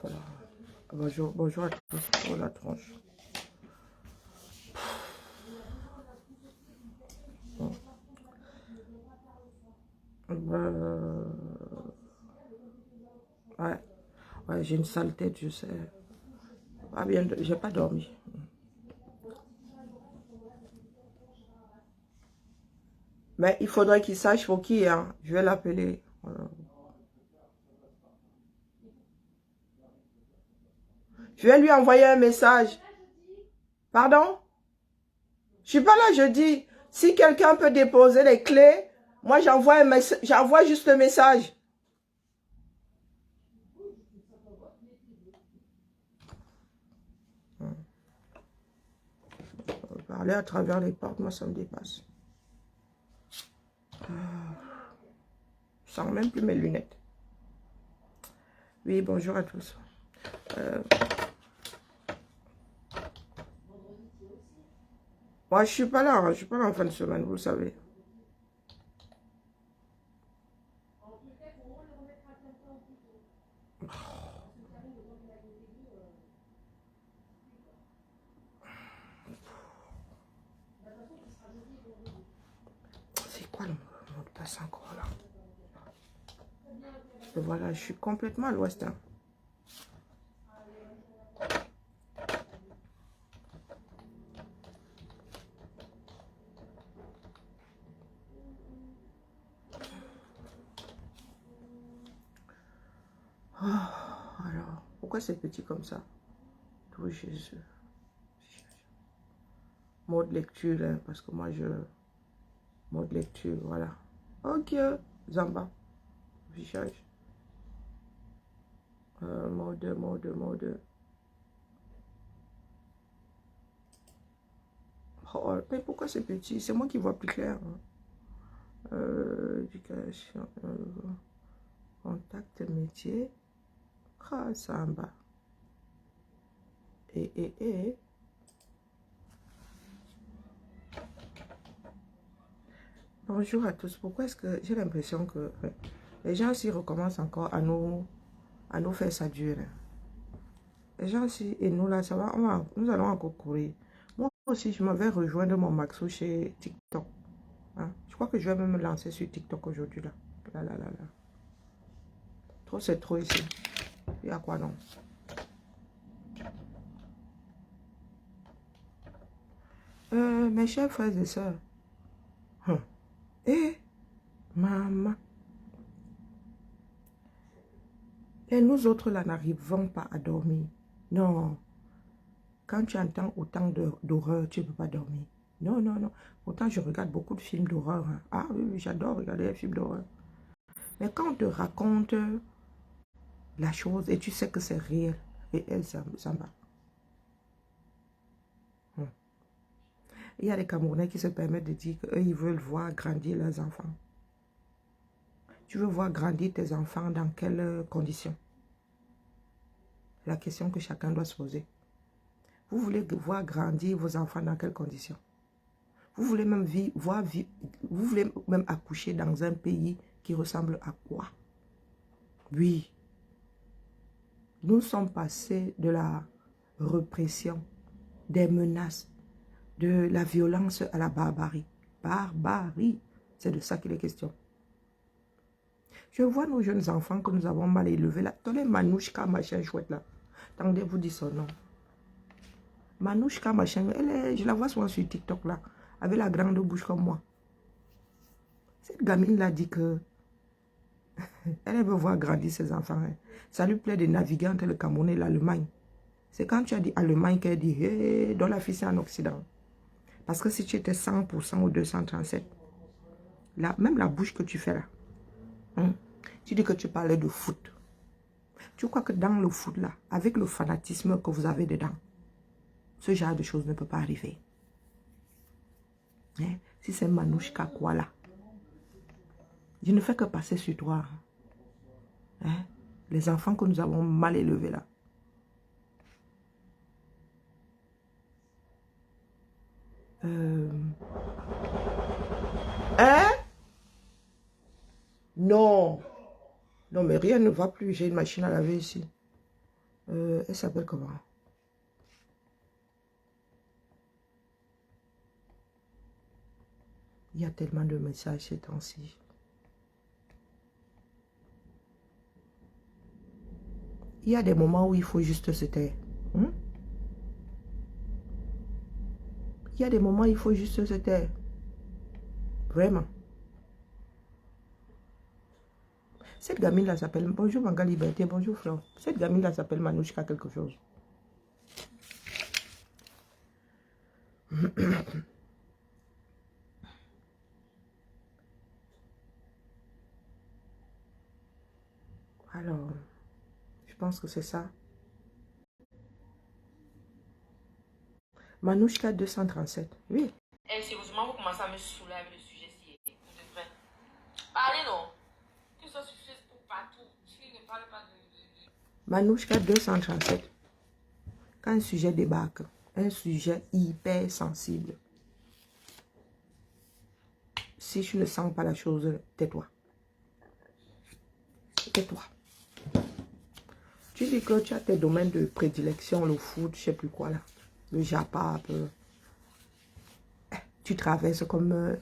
voilà. Bonjour, bonjour à tous. Oh la tronche. Bon. Ouais, ouais, j'ai une sale tête, je sais. Ah bien, j'ai pas dormi. Mais il faudrait qu'il sache pour qui, hein. Je vais l'appeler. Voilà. Je vais lui envoyer un message. Pardon? Je suis pas là, je dis. Si quelqu'un peut déposer les clés, moi j'envoie un message, j'envoie juste le message. Parler à travers les portes, moi ça me dépasse. Je sens même plus mes lunettes. Oui, bonjour à tous. Moi, je suis pas là, hein. Je suis pas là en fin de semaine, vous le savez. C'est quoi le mot de passe encore là? Et voilà, je suis complètement à l'ouest. Hein. Oh, alors, pourquoi c'est petit comme ça? Tout Jésus. Mode lecture, hein, parce que moi je... Mode lecture, voilà. Ok, Zamba. Affichage. Mode. Oh, mais pourquoi c'est petit? C'est moi qui vois plus clair. Hein. Éducation. Contact métier. Ah, Zamba. Et. Bonjour à tous. Pourquoi est-ce que j'ai l'impression que les gens s'y recommencent encore à nous faire ça dur. Hein. Les gens ici et nous là, ça va, nous allons encore courir. Moi aussi, je m'avais rejoindre mon Maxo chez TikTok. Hein. Je crois que je vais même me lancer sur TikTok aujourd'hui là. Là. Trop, c'est trop ici. Il y a quoi non? Mes chers frères et sœurs. Eh, maman. Et nous autres là n'arrivons pas à dormir. Non. Quand tu entends autant d'horreur, tu ne peux pas dormir. Non. Pourtant, je regarde beaucoup de films d'horreur. Hein. Ah oui, j'adore regarder les films d'horreur. Mais quand on te raconte la chose et tu sais que c'est réel, et elle s'en va. Il y a des Camerounais qui se permettent de dire qu'eux, ils veulent voir grandir leurs enfants. Tu veux voir grandir tes enfants dans quelles conditions? C'est la question que chacun doit se poser. Vous voulez voir grandir vos enfants dans quelles conditions? Vous voulez même vous voulez même accoucher dans un pays qui ressemble à quoi? Oui. Nous sommes passés de la répression, des menaces, de la violence à la barbarie. Barbarie, c'est de ça qu'il est question. Je vois nos jeunes enfants que nous avons mal élevés là. Tous les Manouchka, machin chouette là. Attendez, vous dites son nom. Manouchka, machin, je la vois souvent sur TikTok là. Avec la grande bouche comme moi. Cette gamine là dit que elle veut voir grandir ses enfants. Hein. Ça lui plaît de naviguer entre le Cameroun et l'Allemagne. C'est quand tu as dit Allemagne qu'elle dit hey, dans la fille c'est en Occident. Parce que si tu étais 100% ou 237, là, même la bouche que tu fais là, hein, tu dis que tu parlais de foot. Tu crois que dans le foot là, avec le fanatisme que vous avez dedans, ce genre de choses ne peut pas arriver. Hein? Si c'est Manouchka quoi là, je ne fais que passer sur toi. Hein? Les enfants que nous avons mal élevés là. Hein? Non. Non, mais rien ne va plus. J'ai une machine à laver ici. Elle s'appelle comment? Il y a tellement de messages ces temps-ci. Il y a des moments où il faut juste se taire. Hein? Il y a des moments où il faut juste se taire. Vraiment. Cette gamine-là s'appelle... Bonjour Manga Liberté, bonjour Flore. Cette gamine-là s'appelle Manouchka quelque chose. Alors, je pense que c'est ça. Manouchka 237, oui. Et sérieusement, vous commencez à me saouler avec le sujet ci. Vous devrez parler, non? Que ça suffise pour partout. Tu ne parles pas de... Manouchka 237. Quand un sujet débarque, un sujet hyper sensible, si tu ne sens pas la chose, tais-toi. Tais-toi. Tu dis que tu as tes domaines de prédilection, le foot, je ne sais plus quoi là. Le Japa, tu traverses comme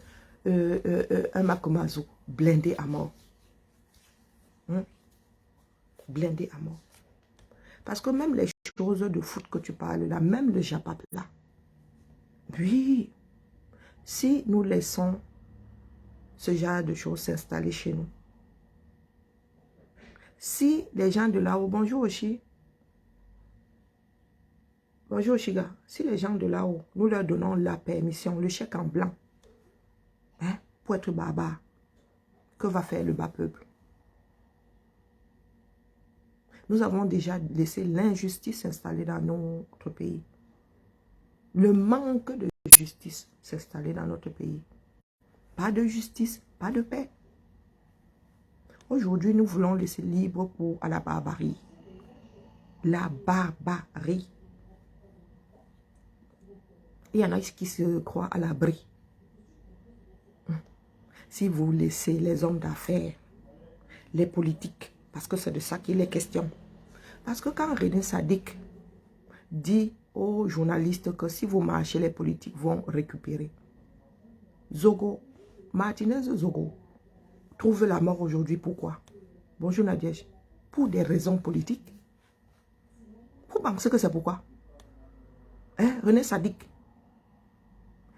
un Makomazo, blindé à mort. Blindé à mort. Parce que même les choses de foot que tu parles là, même le Japa là, oui, si nous laissons ce genre de choses s'installer chez nous, si les gens de là-haut, bonjour Oshi, bonjour Oshiga, si les gens de là-haut, nous leur donnons la permission, le chèque en blanc, hein, pour être barbare, que va faire le bas peuple? Nous avons déjà laissé l'injustice s'installer dans notre pays. Le manque de justice s'installer dans notre pays. Pas de justice, pas de paix. Aujourd'hui, nous voulons laisser libre pour à la barbarie. La barbarie. Il y en a qui se croient à l'abri. Si vous laissez les hommes d'affaires, les politiques, parce que c'est de ça qu'il est question. Parce que quand René Sadiq dit aux journalistes que si vous marchez, les politiques vont récupérer. Zogo, Martinez Zogo, trouve la mort aujourd'hui. Pourquoi? Bonjour Nadège. Pour des raisons politiques. Vous pensez que c'est pourquoi? Hein? René Sadiq.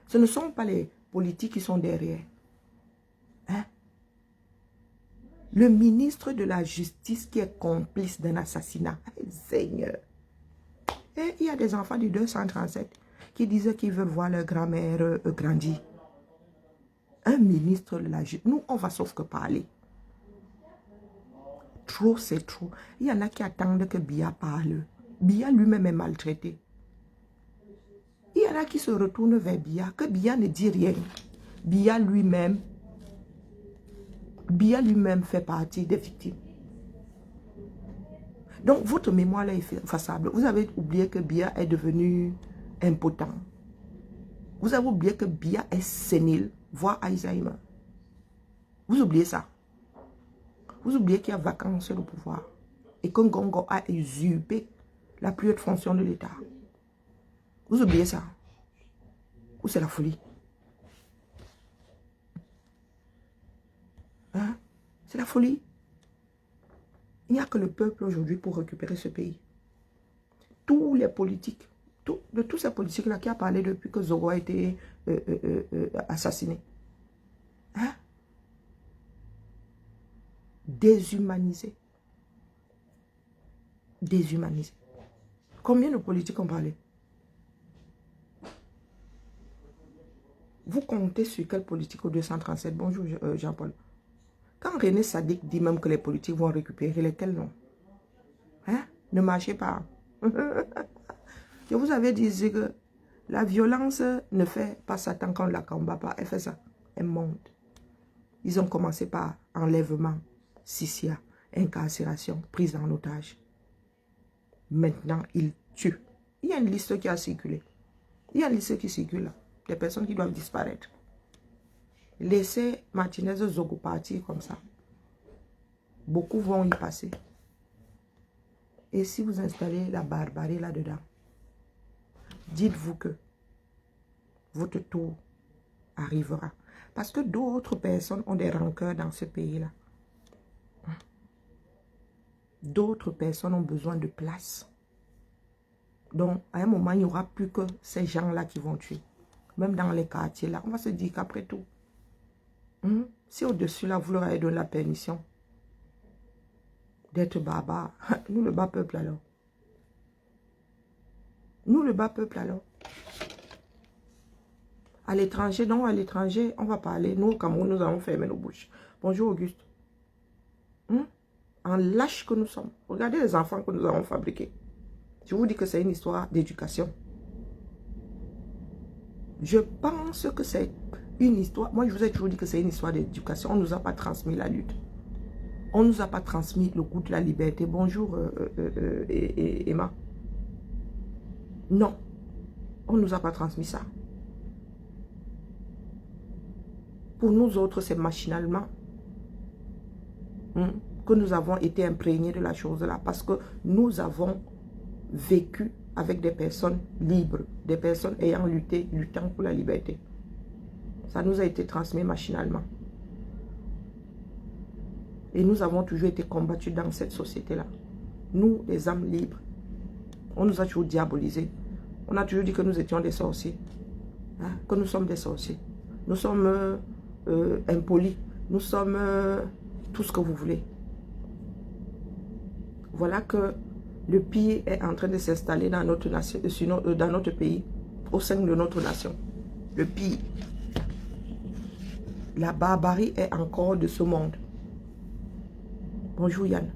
Ce ne sont pas les politiques qui sont derrière. Hein? Le ministre de la Justice qui est complice d'un assassinat. Seigneur. Et il y a des enfants du 237 qui disaient qu'ils veulent voir leur grand-mère grandir. Un ministre de la Justice. Nous, on va sauf que parler. Trop, c'est trop. Il y en a qui attendent que Biya parle. Biya lui-même est maltraité. Il y en a qui se retournent vers Biya, que Biya ne dit rien. Biya lui-même fait partie des victimes. Donc, votre mémoire là est effaçable. Vous avez oublié que Biya est devenu impotent. Vous avez oublié que Biya est sénile, voire Alzheimer. Vous oubliez ça. Vous oubliez qu'il y a vacance sur le pouvoir. Et que Ngongo a usurpé la plus haute fonction de l'État. Vous oubliez ça. Ou c'est la folie. Hein? C'est la folie. Il n'y a que le peuple aujourd'hui pour récupérer ce pays. Tous les politiques, de tous ces politiques-là qui a parlé depuis que Zogo a été assassiné. Hein? Déshumanisé. Déshumanisé. Combien de politiques ont parlé? Vous comptez sur quelle politique au 237? Bonjour Jean-Paul. Quand René Sadiq dit même que les politiques vont récupérer, lesquels non? Hein? Ne marchez pas. Je vous avais dit que la violence ne fait pas Satan quand on ne la combat pas. Elle fait ça. Elle monte. Ils ont commencé par enlèvement, scissia, incarcération, prise en otage. Maintenant, ils tuent. Il y a une liste qui a circulé. Il y a une liste qui circule là. Des personnes qui doivent disparaître. Laissez Martinez Zogo partir comme ça. Beaucoup vont y passer. Et si vous installez la barbarie là-dedans, dites-vous que votre tour arrivera. Parce que d'autres personnes ont des rancœurs dans ce pays-là. D'autres personnes ont besoin de place. Donc, à un moment, il n'y aura plus que ces gens-là qui vont tuer. Même dans les quartiers, là, on va se dire qu'après tout, si au-dessus, là, vous leur avez donné la permission d'être barbares, nous, le bas peuple, alors. Nous, le bas peuple, alors. À l'étranger, non, à l'étranger, on va parler. Nous, au Cameroun, nous allons fermer nos bouches. Bonjour, Auguste. En lâche que nous sommes. Regardez les enfants que nous avons fabriqués. Je vous dis que c'est une histoire d'éducation. Je pense que c'est une histoire. Moi, je vous ai toujours dit que c'est une histoire d'éducation. On ne nous a pas transmis la lutte. On ne nous a pas transmis le goût de la liberté. Bonjour, Emma. Non. On ne nous a pas transmis ça. Pour nous autres, c'est machinalement que nous avons été imprégnés de la chose-là. Parce que nous avons vécu avec des personnes libres, des personnes ayant luttant pour la liberté. Ça nous a été transmis machinalement. Et nous avons toujours été combattus dans cette société-là. Nous, les âmes libres, on nous a toujours diabolisés. On a toujours dit que nous étions des sorciers. Que nous sommes des sorciers. Nous sommes impolis. Nous sommes tout ce que vous voulez. Voilà que le pire est en train de s'installer dans notre nation, dans notre pays, au sein de notre nation. Le pire. La barbarie est encore de ce monde. Bonjour Yann.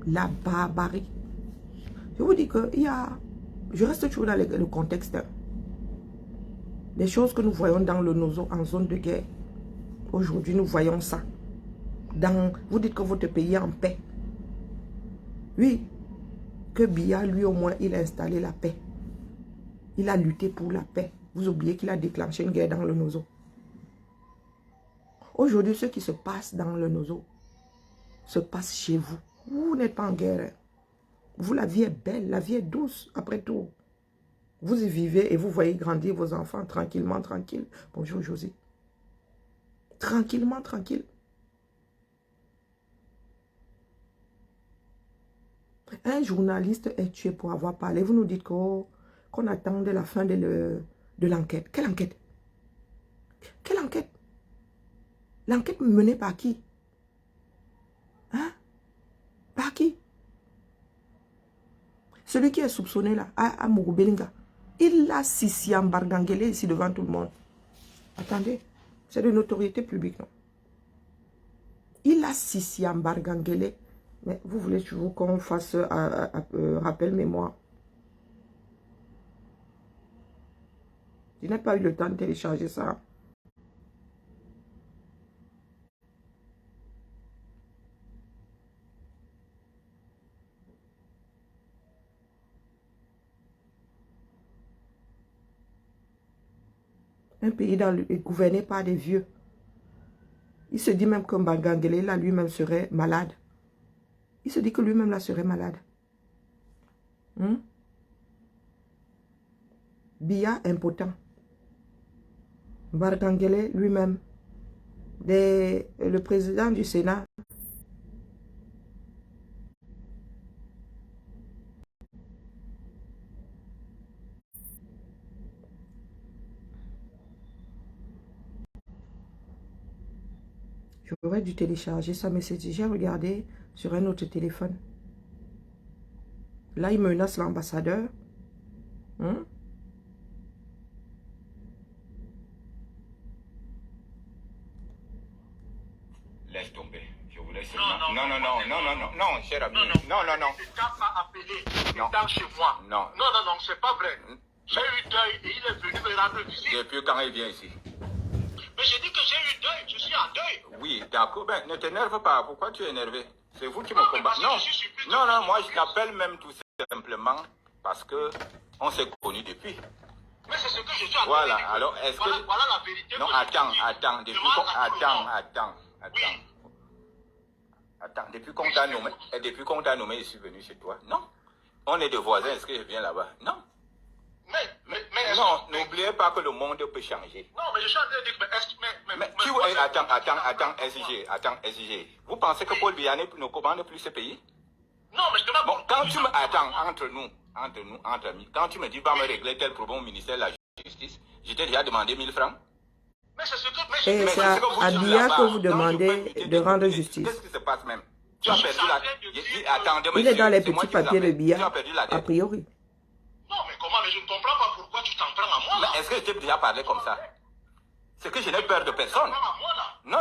La barbarie. Je vous dis que je reste toujours dans le contexte. Les choses que nous voyons dans le Nozo en zone de guerre. Aujourd'hui, nous voyons ça. Vous dites que votre pays est en paix. Oui. Que Biya, lui au moins, il a installé la paix. Il a lutté pour la paix. Vous oubliez qu'il a déclenché une guerre dans le Nozo. Aujourd'hui, ce qui se passe dans le Nozo se passe chez vous. Vous n'êtes pas en guerre. Vous, la vie est belle, la vie est douce, après tout. Vous y vivez et vous voyez grandir vos enfants tranquillement, tranquille. Bonjour Josie. Tranquillement, tranquille. Un journaliste est tué pour avoir parlé. Vous nous dites qu'on attendait la fin de l'enquête. Quelle enquête? Quelle enquête? L'enquête menée par qui? Hein? Par qui? Celui qui est soupçonné là, à Mugubelinga, il a Sissi Mbargangele ici devant tout le monde. Attendez, c'est de notoriété publique, non? Il a Sissi Mbargangele. Mais vous voulez toujours qu'on fasse rappel mémoire. Je n'ai pas eu le temps de télécharger ça. Un pays gouverné par des vieux. Il se dit même que Mbangangele, là, lui-même serait malade. Il se dit que lui-même, là, serait malade. Biya, impotent. Mbangangele, lui-même. Le président du Sénat. J'aurais dû télécharger ça, mais c'est déjà regardé sur un autre téléphone. Là, il menace l'ambassadeur. Laisse tomber. Je vous laisse. Non, cher ami. Non. Le gars m'a appelé dans chez moi. Non, C'est pas vrai. J'ai eu deuil et il est venu me rendre visite. depuis quand il vient ici? Mais j'ai dit que j'ai eu deuil, je suis en deuil. Oui, d'accord. Ben, ne t'énerve pas. Pourquoi tu es énervé? C'est vous qui me mais combattez. parce que Non, je suis surpris de non, vous. moi je t'appelle même tout simplement parce que on s'est connus depuis. Mais c'est ce que je suis en train Voilà, de dire. alors est-ce que... Voilà la vérité. Non, que je vous dis. attends. Depuis qu'on t'a nommé, et depuis qu'on t'a nommé, je suis venu chez toi. Non, On est des voisins, est-ce que je viens là-bas? Non. Mais Non, n'oubliez pas que le monde peut changer. non, mais je suis en train de dire, mais est-ce que... Mais tu, attends, SIG. Vous pensez que Paul Biya ne commande plus ce pays? Non, mais je demande... Bon, quand tu me... Attends, entre nous, entre amis. Quand tu me dis, va me régler tel problème au ministère de la Justice, je t'ai déjà demandé 1000 francs. Mais c'est ce que... Et c'est à Biya que vous demandez de rendre justice. Qu'est-ce qui se passe même? Tu as perdu la... Attendez, Il est dans les petits moi qui papiers de l'appelle. Biya, Tu as perdu la a tête. priori. Non, mais comment? Mais je ne comprends pas pourquoi tu t'en prends à moi, là. Mais est-ce que je t'ai déjà parlé comme ça? C'est que je n'ai peur de personne. Non,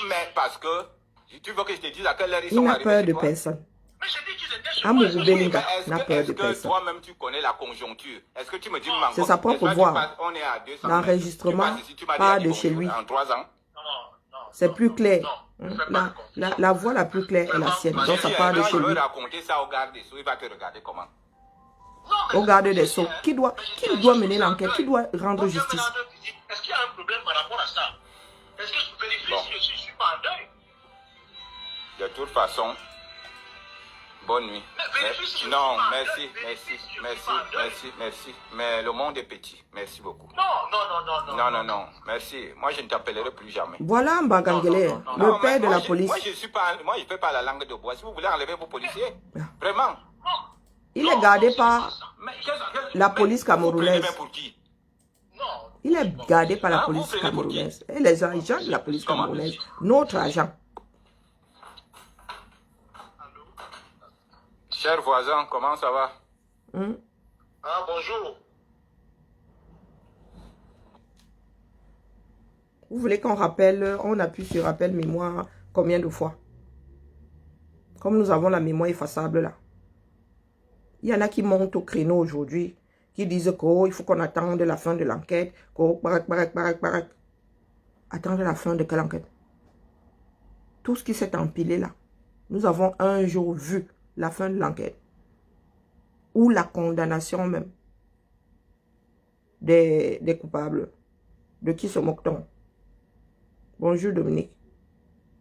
mais parce que... Tu veux que je te dise à quelle heure ils Il sont n'a arrivés peur chez de toi? personne. Mais j'ai dit qu'ils étaient sur Amourou moi. Belinga Est-ce n'a que, peur est-ce de que personne. toi-même tu connais la conjoncture? Est-ce que tu me dis, Mango, C'est sa propre voix. on est à 200 L'enregistrement mètres. Tu m'as part dit de chez lui. en 3 ans. C'est plus clair. Non, ne fais pas de con. La voix la plus claire est la sienne. Donc ça part de Quand chez il lui. veut raconter ça au garde des Sceaux, il va te regarder comment? Au garde des Sceaux. Qui doit mener l'enquête? Qui doit rendre justice? Est-ce qu'il y a un problème par rapport à ça? Est-ce que je vérifie si je suis pas en deuil? De toute façon, bonne nuit. Non, merci. Mais le monde est petit. Merci beaucoup. Non. Merci. Moi, je ne t'appellerai plus jamais. Voilà Mbagangele, le père de la police. Moi, je ne fais pas la langue de bois. Si vous voulez enlever vos policiers, vraiment. Il est gardé par Mais la police camerounaise. Pour qui? Il est gardé par la police camerounaise. Et les agents de la police camerounaise, notre agent. Chers voisins, comment ça va? Ah, bonjour. Vous voulez qu'on rappelle, on appuie sur rappel mémoire combien de fois? Comme nous avons la mémoire effaçable là. Il y en a qui montent au créneau aujourd'hui, qui disent qu'il faut qu'on attende la fin de l'enquête. Attendre la fin de quelle enquête? Tout ce qui s'est empilé là. Nous avons un jour vu la fin de l'enquête. Ou la condamnation même des coupables. De qui se moque-t-on? Bonjour Dominique.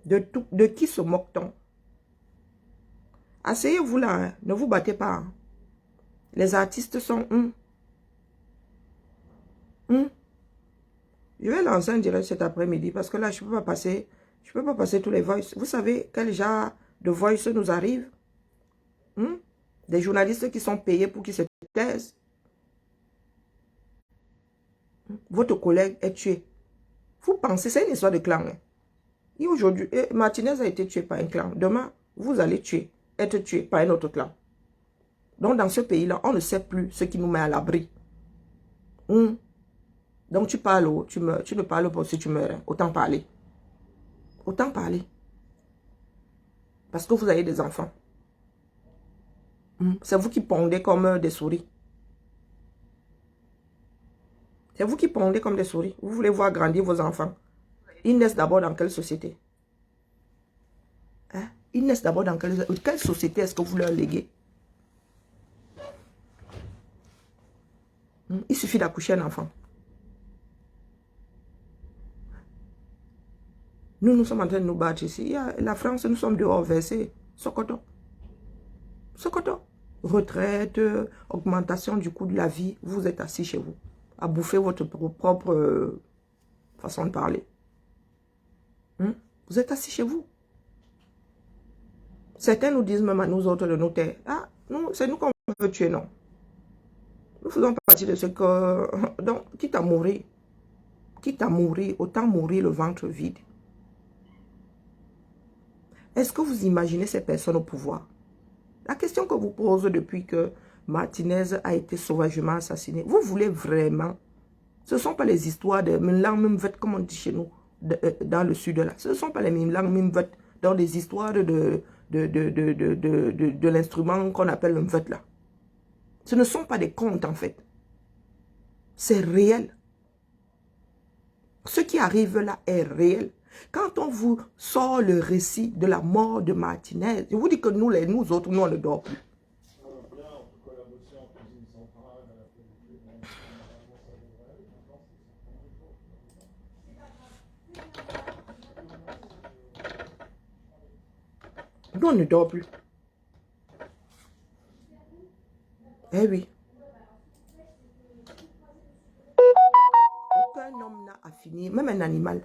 De qui se moque-t-on? Asseyez-vous là, hein. Ne vous battez pas. Hein. Les artistes sont... Je vais lancer un direct cet après-midi parce que là, je ne peux pas passer tous les voices. Vous savez quel genre de voice nous arrive? Des journalistes qui sont payés pour qu'ils se taisent. Votre collègue est tué. Vous pensez, c'est une histoire de clan. Hein? Et aujourd'hui, Martinez a été tué par un clan. Demain, vous allez être tué par un autre clan. Donc, dans ce pays-là, on ne sait plus ce qui nous met à l'abri. Donc, tu parles, tu ne parles pas si tu meurs. Hein. Autant parler. Autant parler. Parce que vous avez des enfants. C'est vous qui pondez comme des souris. C'est vous qui pondez comme des souris. Vous voulez voir grandir vos enfants. Ils naissent d'abord dans quelle société? Hein? Ils naissent d'abord dans quelle société est-ce que vous leur léguez? Il suffit d'accoucher un enfant. Nous sommes en train de nous battre ici. La France, nous sommes dehors versés. Sokoto. Retraite, augmentation du coût de la vie. Vous êtes assis chez vous. À bouffer votre propre façon de parler. Vous êtes assis chez vous. Certains nous disent même à nous autres de nous taire. Ah, non, c'est nous qu'on veut tuer, non. Nous faisons partie de ce que... Donc, quitte à mourir, autant mourir le ventre vide. Est-ce que vous imaginez ces personnes au pouvoir? La question que vous pose depuis que Martinez a été sauvagement assassiné, vous voulez vraiment... Ce ne sont pas les histoires de Mimlang Mimvet, comme on dit chez nous, dans le sud là. Ce ne sont pas les Mimlang Mimvet dans les histoires de l'instrument qu'on appelle le Mvet là. Ce ne sont pas des contes en fait. C'est réel. Ce qui arrive là est réel. Quand on vous sort le récit de la mort de Martinez, je vous dis que nous autres, nous on ne dort plus. Nous on ne dort plus. Eh oui. Aucun homme n'a à finir, même un animal.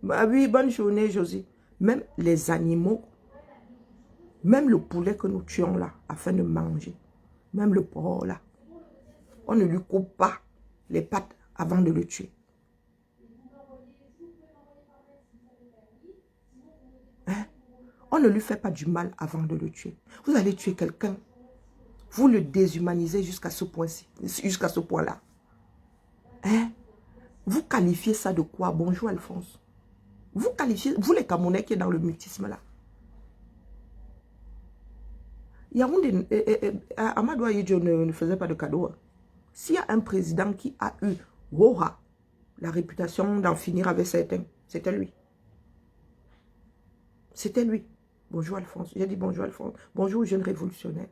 Bah oui, bonne journée, Josie. Même les animaux, même le poulet que nous tuons là, afin de manger, même le porc là, on ne lui coupe pas les pattes avant de le tuer. Hein? On ne lui fait pas du mal avant de le tuer. Vous allez tuer quelqu'un, vous le déshumanisez jusqu'à ce point-ci, jusqu'à ce point-là. Hein? Vous qualifiez ça de quoi? Bonjour Alphonse. Vous qualifiez, vous les Camerounais qui est dans le mutisme là. Amadou Ahidjo ne faisait pas de cadeau. Hein. S'il y a un président qui a eu la réputation d'en finir avec certains, c'était lui. C'était lui. Bonjour Alphonse. J'ai dit bonjour Alphonse. Bonjour jeune révolutionnaire.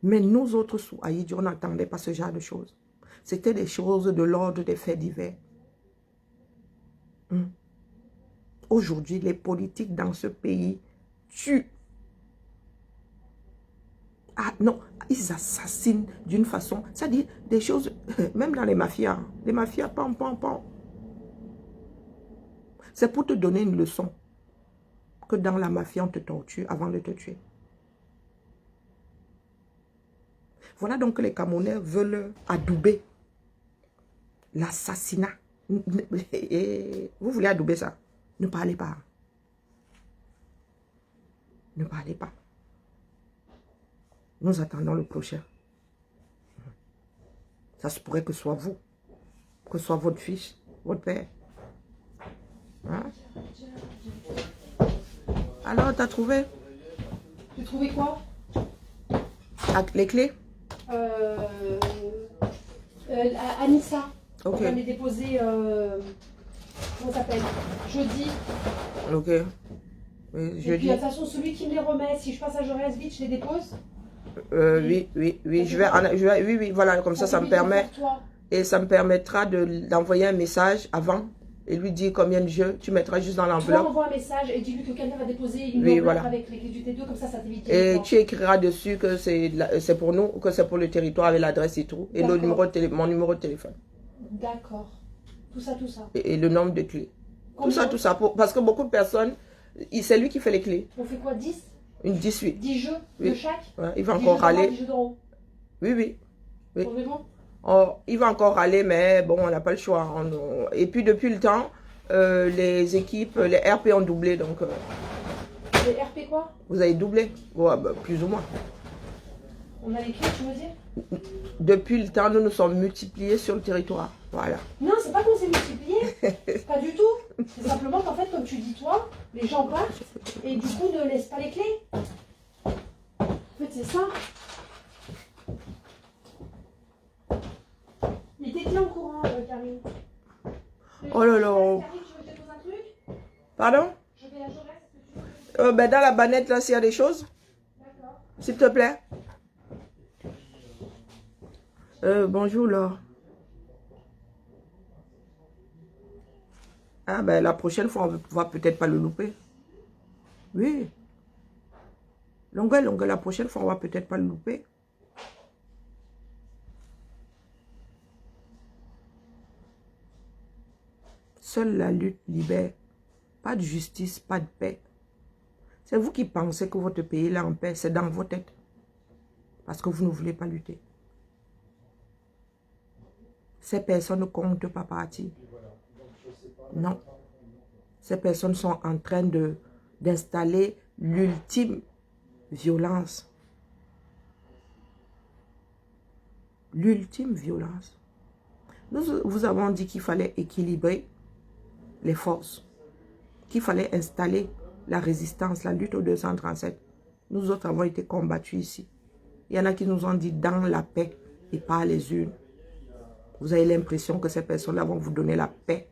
Mais nous autres sous Ahidjo, on n'entendait pas ce genre de choses. C'était des choses de l'ordre des faits divers. Aujourd'hui, les politiques dans ce pays tuent. Ah non, ils assassinent d'une façon, c'est-à-dire des choses, même dans les mafias. Les mafias, pam. C'est pour te donner une leçon que dans la mafia, on te torture avant de te tuer. Voilà donc que les Camerounais veulent adouber l'assassinat. Vous voulez adouber ça? Ne parlez pas. Ne parlez pas. Nous attendons le prochain. Ça se pourrait que ce soit vous, que ce soit votre fils, votre père. Hein? Alors, t'as trouvé? Tu as trouvé quoi? Les clés? Anissa. Ok. On va les déposer, comment ça s'appelle? Jeudi. Ok. Oui, Et puis, de toute façon, celui qui me les remet, si je passe à Jaurès vite, je les dépose. Oui, oui, voilà, comme ça me permet, et ça me permettra d'envoyer un message avant, et lui dire combien de jeux, tu mettras juste dans Toi, l'enveloppe. envoie un message et dis-lui que quelqu'un va déposer une Oui, enveloppe voilà. avec les clés du T2, comme ça t'évite. Et tu écriras dessus que c'est pour nous, que c'est pour le territoire avec l'adresse et tout, et le numéro mon numéro de téléphone. D'accord. Tout ça. Et le nombre de clés. Combien? Tout ça, parce que beaucoup de personnes, c'est lui qui fait les clés. On fait quoi, 10? Une 18. 10 jeux Oui. de chaque? Ouais, il va 10 encore jeux d'euros, râler. 10 jeux d'euros. Oui. On est bon? Oh, il va encore râler, mais bon, on n'a pas le choix. Et puis depuis le temps, les équipes, les RP ont doublé, donc... Les RP quoi? Vous avez doublé? Ouais, bah, plus ou moins. On a les clés, tu veux dire? Depuis le temps, nous nous sommes multipliés sur le territoire. Voilà. Non, c'est pas qu'on s'est multiplié. Pas du tout. C'est simplement qu'en fait, comme tu dis toi, les gens partent et du coup ne laissent pas les clés. En fait, c'est ça. Il était bien au courant, Karine. Oh là là. Karine, tu veux que je te pose un truc? Pardon? Je vais à Jaurès, est-ce que tu veux? Ben, dans la banette, là, s'il y a des choses, D'accord. s'il te plaît. Bonjour, Laure. Ah, ben, la prochaine fois, on va peut-être pas le louper. Oui. Longueuil, la prochaine fois, on va peut-être pas le louper. Seule la lutte libère. Pas de justice, pas de paix. C'est vous qui pensez que votre pays est en paix. C'est dans vos têtes. Parce que vous ne voulez pas lutter. Ces personnes ne comptent pas partir. Non. Ces personnes sont en train d'installer l'ultime violence. L'ultime violence. Nous vous avons dit qu'il fallait équilibrer les forces. Qu'il fallait installer la résistance, la lutte au 237. Nous autres avons été combattus ici. Il y en a qui nous ont dit dans la paix et pas les urnes. Vous avez l'impression que ces personnes-là vont vous donner la paix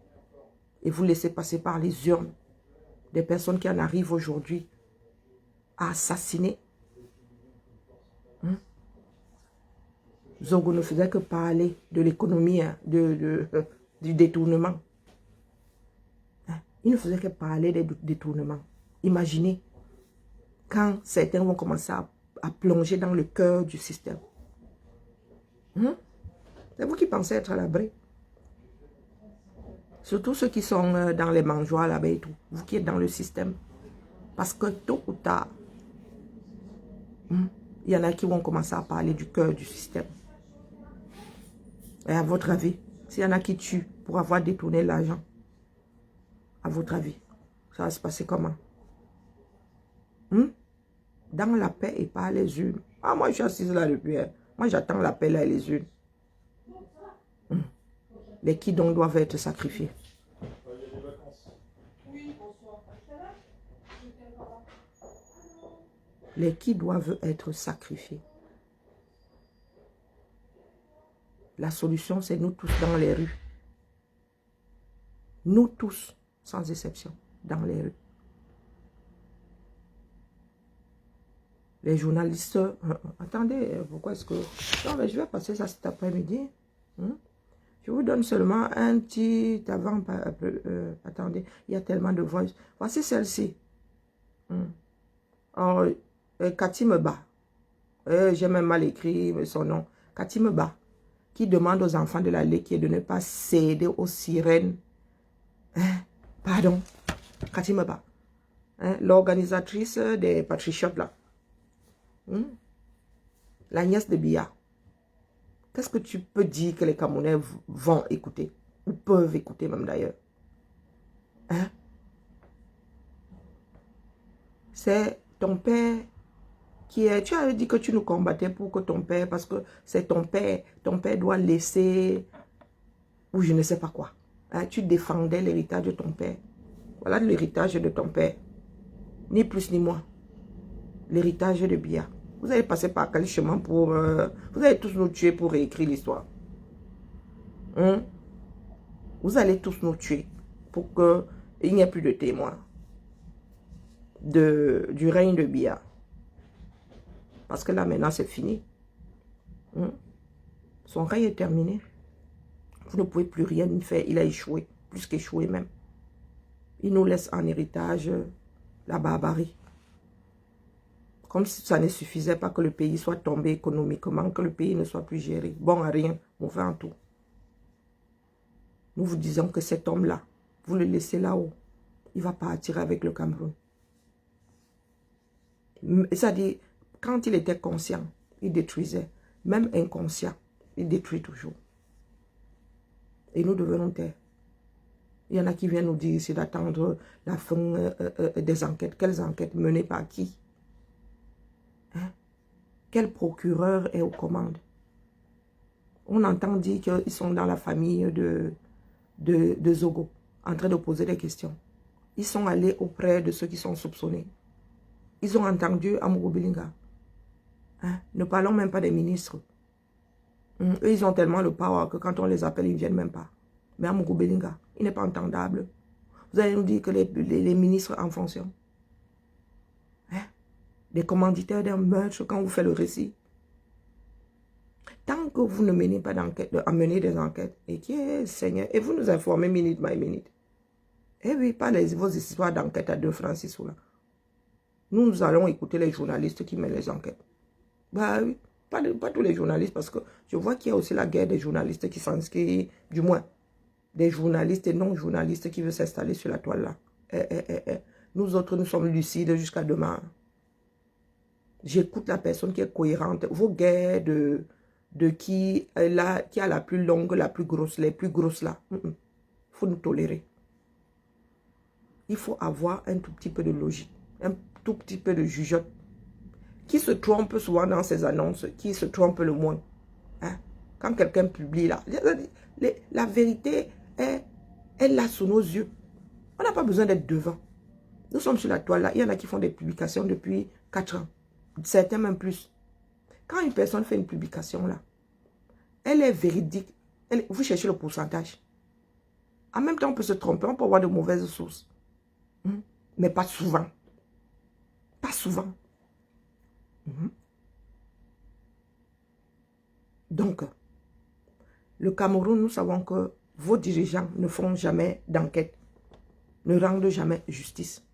et vous laisser passer par les urnes. Des personnes qui en arrivent aujourd'hui à assassiner. Zongo ne faisait que parler de l'économie, hein, du détournement. Il ne faisait que parler des détournements. Imaginez. quand certains vont commencer à plonger dans le cœur du système. C'est vous qui pensez être à l'abri. Surtout ceux qui sont dans les mangeoires là-bas et tout. Vous qui êtes dans le système. Parce que tôt ou tard, il y en a qui vont commencer à parler du cœur du système. Et à votre avis, s'il y en a qui tuent pour avoir détourné l'argent, à votre avis, ça va se passer comment? Dans la paix et pas les urnes. Ah, moi je suis assise là depuis. Moi j'attends la paix là et les urnes. Les qui donc doivent être sacrifiés. Les qui doivent être sacrifiés. La solution, c'est nous tous dans les rues. Nous tous, sans exception, dans les rues. Les journalistes... attendez, pourquoi est-ce que... Non, mais je vais passer ça cet après-midi. Je vous donne seulement un petit avant... attendez, il y a tellement de voix. Voici celle-ci. Cathy Meba. J'ai même mal écrit son nom. Cathy Meba, qui demande aux enfants de la Léki de ne pas céder aux sirènes. Pardon. Cathy Meba. L'organisatrice des patriotes là. La nièce de Biya. Qu'est-ce que tu peux dire que les Camerounais vont écouter? Ou peuvent écouter même d'ailleurs? C'est ton père qui est... Tu avais dit que tu nous combattais pour que ton père... Parce que c'est ton père. Ton père doit laisser... Ou je ne sais pas quoi. Tu défendais l'héritage de ton père. Voilà l'héritage de ton père. Ni plus ni moins. L'héritage de Biya. Vous allez passer par quel chemin pour... vous allez tous nous tuer pour réécrire l'histoire. Vous allez tous nous tuer pour qu'il n'y ait plus de témoins du règne de Biya. Parce que là, maintenant, c'est fini. Son règne est terminé. Vous ne pouvez plus rien y faire. Il a échoué, plus qu'échoué même. Il nous laisse en héritage la barbarie. Comme si ça ne suffisait pas que le pays soit tombé économiquement, que le pays ne soit plus géré. Bon à rien, mauvais en tout. Nous vous disons que cet homme-là, vous le laissez là-haut. Il va partir avec le Cameroun. C'est-à-dire, quand il était conscient, il détruisait. Même inconscient, il détruit toujours. Et nous devenons taire. Il y en a qui viennent nous dire ici d'attendre la fin des enquêtes. Quelles enquêtes menées par qui? Quel procureur est aux commandes? On entend dire qu'ils sont dans la famille de Zogo, en train de poser des questions. Ils sont allés auprès de ceux qui sont soupçonnés. Ils ont entendu Amourou Bilinga. Ne parlons même pas des ministres. Eux, ils ont tellement le power que quand on les appelle, ils ne viennent même pas. Mais Amourou Bilinga, il n'est pas entendable. Vous allez nous dire que les ministres en fonction. Des commanditaires d'un meurtre quand vous faites le récit. Tant que vous ne menez pas d'enquête, amenez des enquêtes, et qui est Seigneur, et vous nous informez minute by minute. Eh oui, pas vos histoires d'enquête à 2 francs 6 sous là. Nous allons écouter les journalistes qui mènent les enquêtes. Bah oui, pas tous les journalistes, parce que je vois qu'il y a aussi la guerre des journalistes qui s'inscrivent, du moins, des journalistes et non-journalistes qui veulent s'installer sur la toile là. Nous autres, nous sommes lucides jusqu'à demain. J'écoute la personne qui est cohérente. Vos guerres de qui a la plus longue, la plus grosse, les plus grosses là. Il faut nous tolérer. Il faut avoir un tout petit peu de logique, un tout petit peu de jugeote. Qui se trompe souvent dans ses annonces, qui se trompe le moins. Quand quelqu'un publie là, la vérité est là sous nos yeux. On n'a pas besoin d'être devant. Nous sommes sur la toile là. Il y en a qui font des publications depuis 4 ans. Certains même plus. Quand une personne fait une publication là, elle est véridique. Vous cherchez le pourcentage. En même temps, on peut se tromper, on peut avoir de mauvaises sources. Mais pas souvent. Pas souvent. Donc, le Cameroun, nous savons que vos dirigeants ne font jamais d'enquête, ne rendent jamais justice.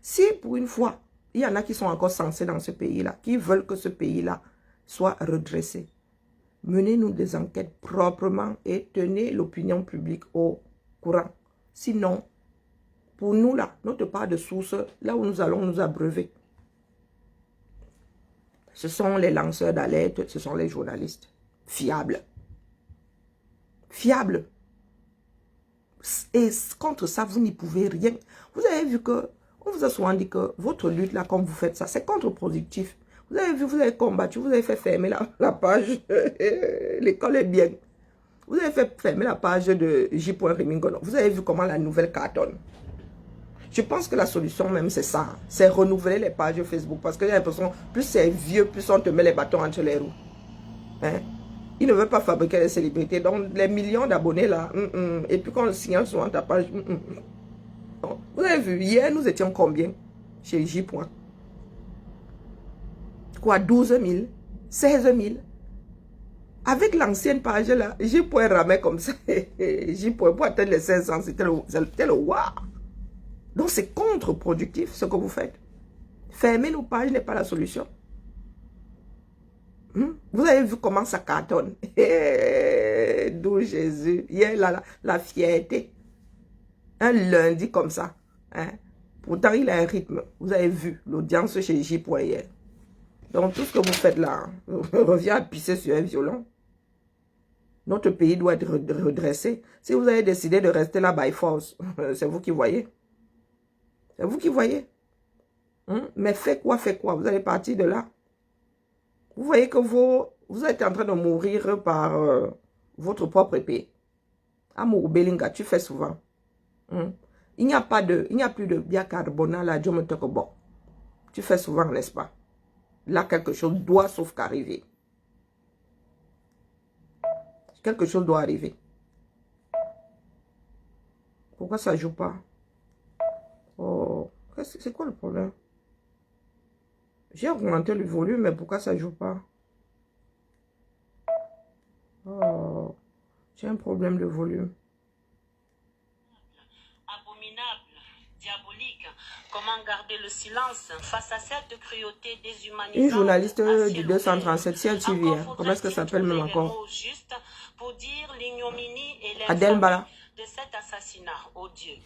Si pour une fois, Il y en a qui sont encore censés dans ce pays-là, qui veulent que ce pays-là soit redressé. Menez-nous des enquêtes proprement et tenez l'opinion publique au courant. Sinon, pour nous là, notre part de source, là où nous allons nous abreuver, ce sont les lanceurs d'alerte, ce sont les journalistes. Fiables. Fiables. Et contre ça, vous n'y pouvez rien. Vous avez vu que, on vous a souvent dit que votre lutte là, comme vous faites ça, c'est contre-productif. Vous avez vu, vous avez combattu, vous avez fait fermer la page. L'école est bien. Vous avez fait fermer la page de J.Remingono. Vous avez vu comment la nouvelle cartonne. Je pense que la solution même, c'est ça. C'est renouveler les pages Facebook. Parce que j'ai l'impression, plus c'est vieux, plus on te met les bâtons entre les roues. Hein? Ils ne veulent pas fabriquer les célébrités. Donc, les millions d'abonnés là, et puis quand on le signale sur ta page, Donc, vous avez vu, hier, nous étions combien chez J. Quoi, 12 000, 16 000. Avec l'ancienne page là, J. ramait comme ça. J. pour atteindre les 500, c'était le waouh. Donc, c'est contre-productif ce que vous faites. Fermer nos pages n'est pas la solution. Vous avez vu comment ça cartonne. D'où Jésus. Hier, la fierté. Un lundi comme ça. Hein? Pourtant, il a un rythme. Vous avez vu l'audience chez J. hier. Donc, tout ce que vous faites là, revient à pisser sur un violon. Notre pays doit être redressé. Si vous avez décidé de rester là by force, c'est vous qui voyez. C'est vous qui voyez. Mais faites quoi? Vous allez partir de là. Vous voyez que vous êtes en train de mourir par votre propre épée. Amour Belinga, tu fais souvent. Il n'y a plus de bicarbonate là, Dieu me te bon. Tu fais souvent, n'est-ce pas? Là, quelque chose doit sauf qu'arriver. Quelque chose doit arriver. Pourquoi ça ne joue pas? Oh, c'est quoi le problème? J'ai augmenté le volume, mais pourquoi ça ne joue pas? Oh, j'ai un problème de volume. Abominable, diabolique, comment garder le silence face à cette cruauté déshumanisante? Une journaliste du 237 Ciel TV, comment est-ce que ça s'appelle même encore? Juste pour dire l'ignominie et Adèle Bala. De cet assassinat odieux.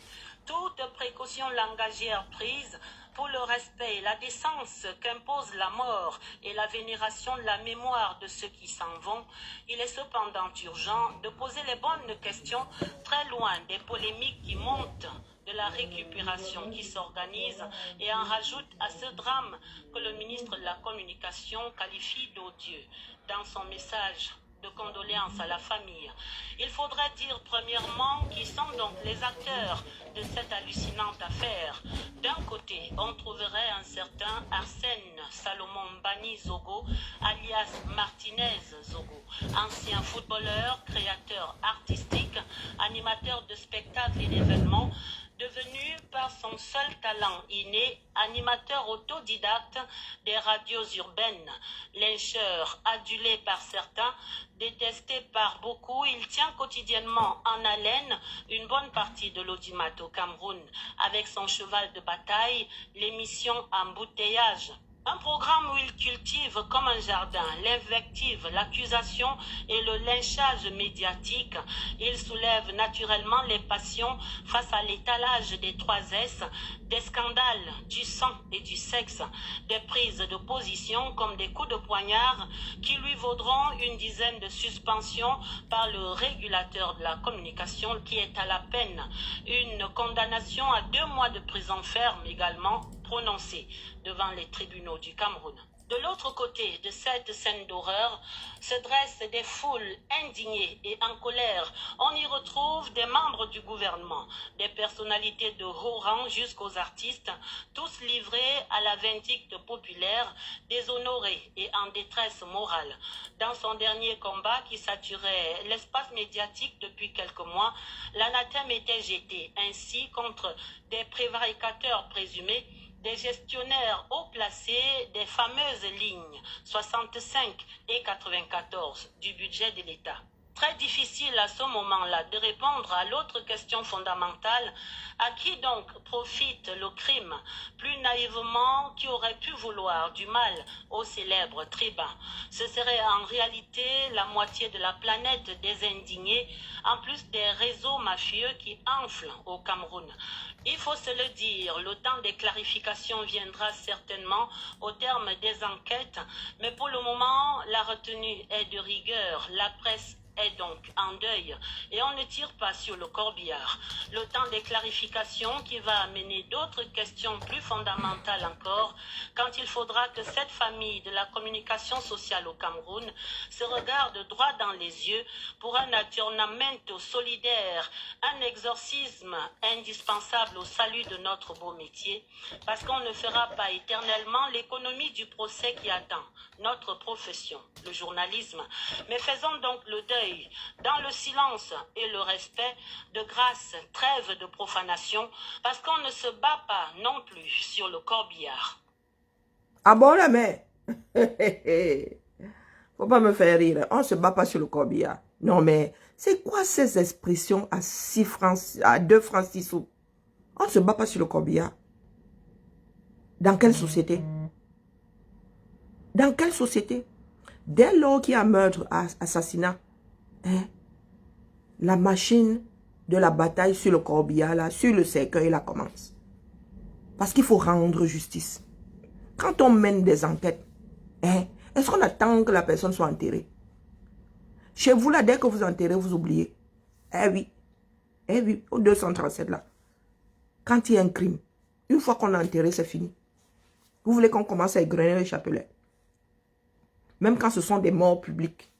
Toute précaution langagière prise pour le respect et la décence qu'impose la mort et la vénération de la mémoire de ceux qui s'en vont, il est cependant urgent de poser les bonnes questions très loin des polémiques qui montent, de la récupération qui s'organise et en rajoute à ce drame que le ministre de la Communication qualifie d'odieux dans son message de condoléances à la famille. Il faudrait dire premièrement qui sont donc les acteurs de cette hallucinante affaire. D'un côté, on trouverait un certain Arsène Salomon Bani Zogo, alias Martinez Zogo, ancien footballeur, créateur artistique, animateur de spectacles et d'événements, devenu par son seul talent inné, animateur autodidacte des radios urbaines, lyncheur adulé par certains, détesté par beaucoup, il tient quotidiennement en haleine une bonne partie de l'audimat au Cameroun, avec son cheval de bataille, l'émission Embouteillage. Un programme où il cultive comme un jardin l'invective, l'accusation et le lynchage médiatique. Il soulève naturellement les passions face à l'étalage des 3 S, des scandales, du sang et du sexe, des prises de position comme des coups de poignard qui lui vaudront une dizaine de suspensions par le régulateur de la communication qui est à la peine. Une condamnation à 2 mois de prison ferme également prononcée devant les tribunaux du Cameroun. De l'autre côté de cette scène d'horreur se dressent des foules indignées et en colère. On y retrouve des membres du gouvernement, des personnalités de haut rang jusqu'aux artistes, tous livrés à la vindicte populaire, déshonorés et en détresse morale. Dans son dernier combat qui saturait l'espace médiatique depuis quelques mois, l'anathème était jeté ainsi contre des prévaricateurs présumés, des gestionnaires haut placés des fameuses lignes 65 et 94 du budget de l'État. Très difficile à ce moment-là de répondre à l'autre question fondamentale. À qui donc profite le crime? Plus naïvement, qui aurait pu vouloir du mal au célèbre tribun? Ce serait en réalité la moitié de la planète des indignés, en plus des réseaux mafieux qui enflent au Cameroun. Il faut se le dire, le temps des clarifications viendra certainement au terme des enquêtes, mais pour le moment, la retenue est de rigueur. La presse est donc en deuil et on ne tire pas sur le corbillard. Le temps des clarifications qui va amener d'autres questions plus fondamentales encore quand il faudra que cette famille de la communication sociale au Cameroun se regarde droit dans les yeux pour un aggiornamento solidaire, un exorcisme indispensable au salut de notre beau métier, parce qu'on ne fera pas éternellement l'économie du procès qui attend notre profession, le journalisme. Mais faisons donc le deuil dans le silence et le respect. De grâce, trêve de profanation, parce qu'on ne se bat pas non plus sur le corbillard. Ah bon, la mère? Faut pas me faire rire. On se bat pas sur le corbillard. Non, mais c'est quoi ces expressions à 6 francs, à 2 francs 6 sous? On se bat pas sur le corbillard. Dans quelle société? Dans quelle société? Dès lors qu'il y a meurtre, assassinat, hein, la machine de la bataille sur le corbillard, là, sur le cercueil, là, commence. Parce qu'il faut rendre justice. Quand on mène des enquêtes, hein, est-ce qu'on attend que la personne soit enterrée? Chez vous, là, dès que vous enterrez, vous oubliez. Eh oui, au 237, là. Quand il y a un crime, une fois qu'on a enterré, c'est fini. Vous voulez qu'on commence à égrener les chapelets? Même quand ce sont des morts publiques.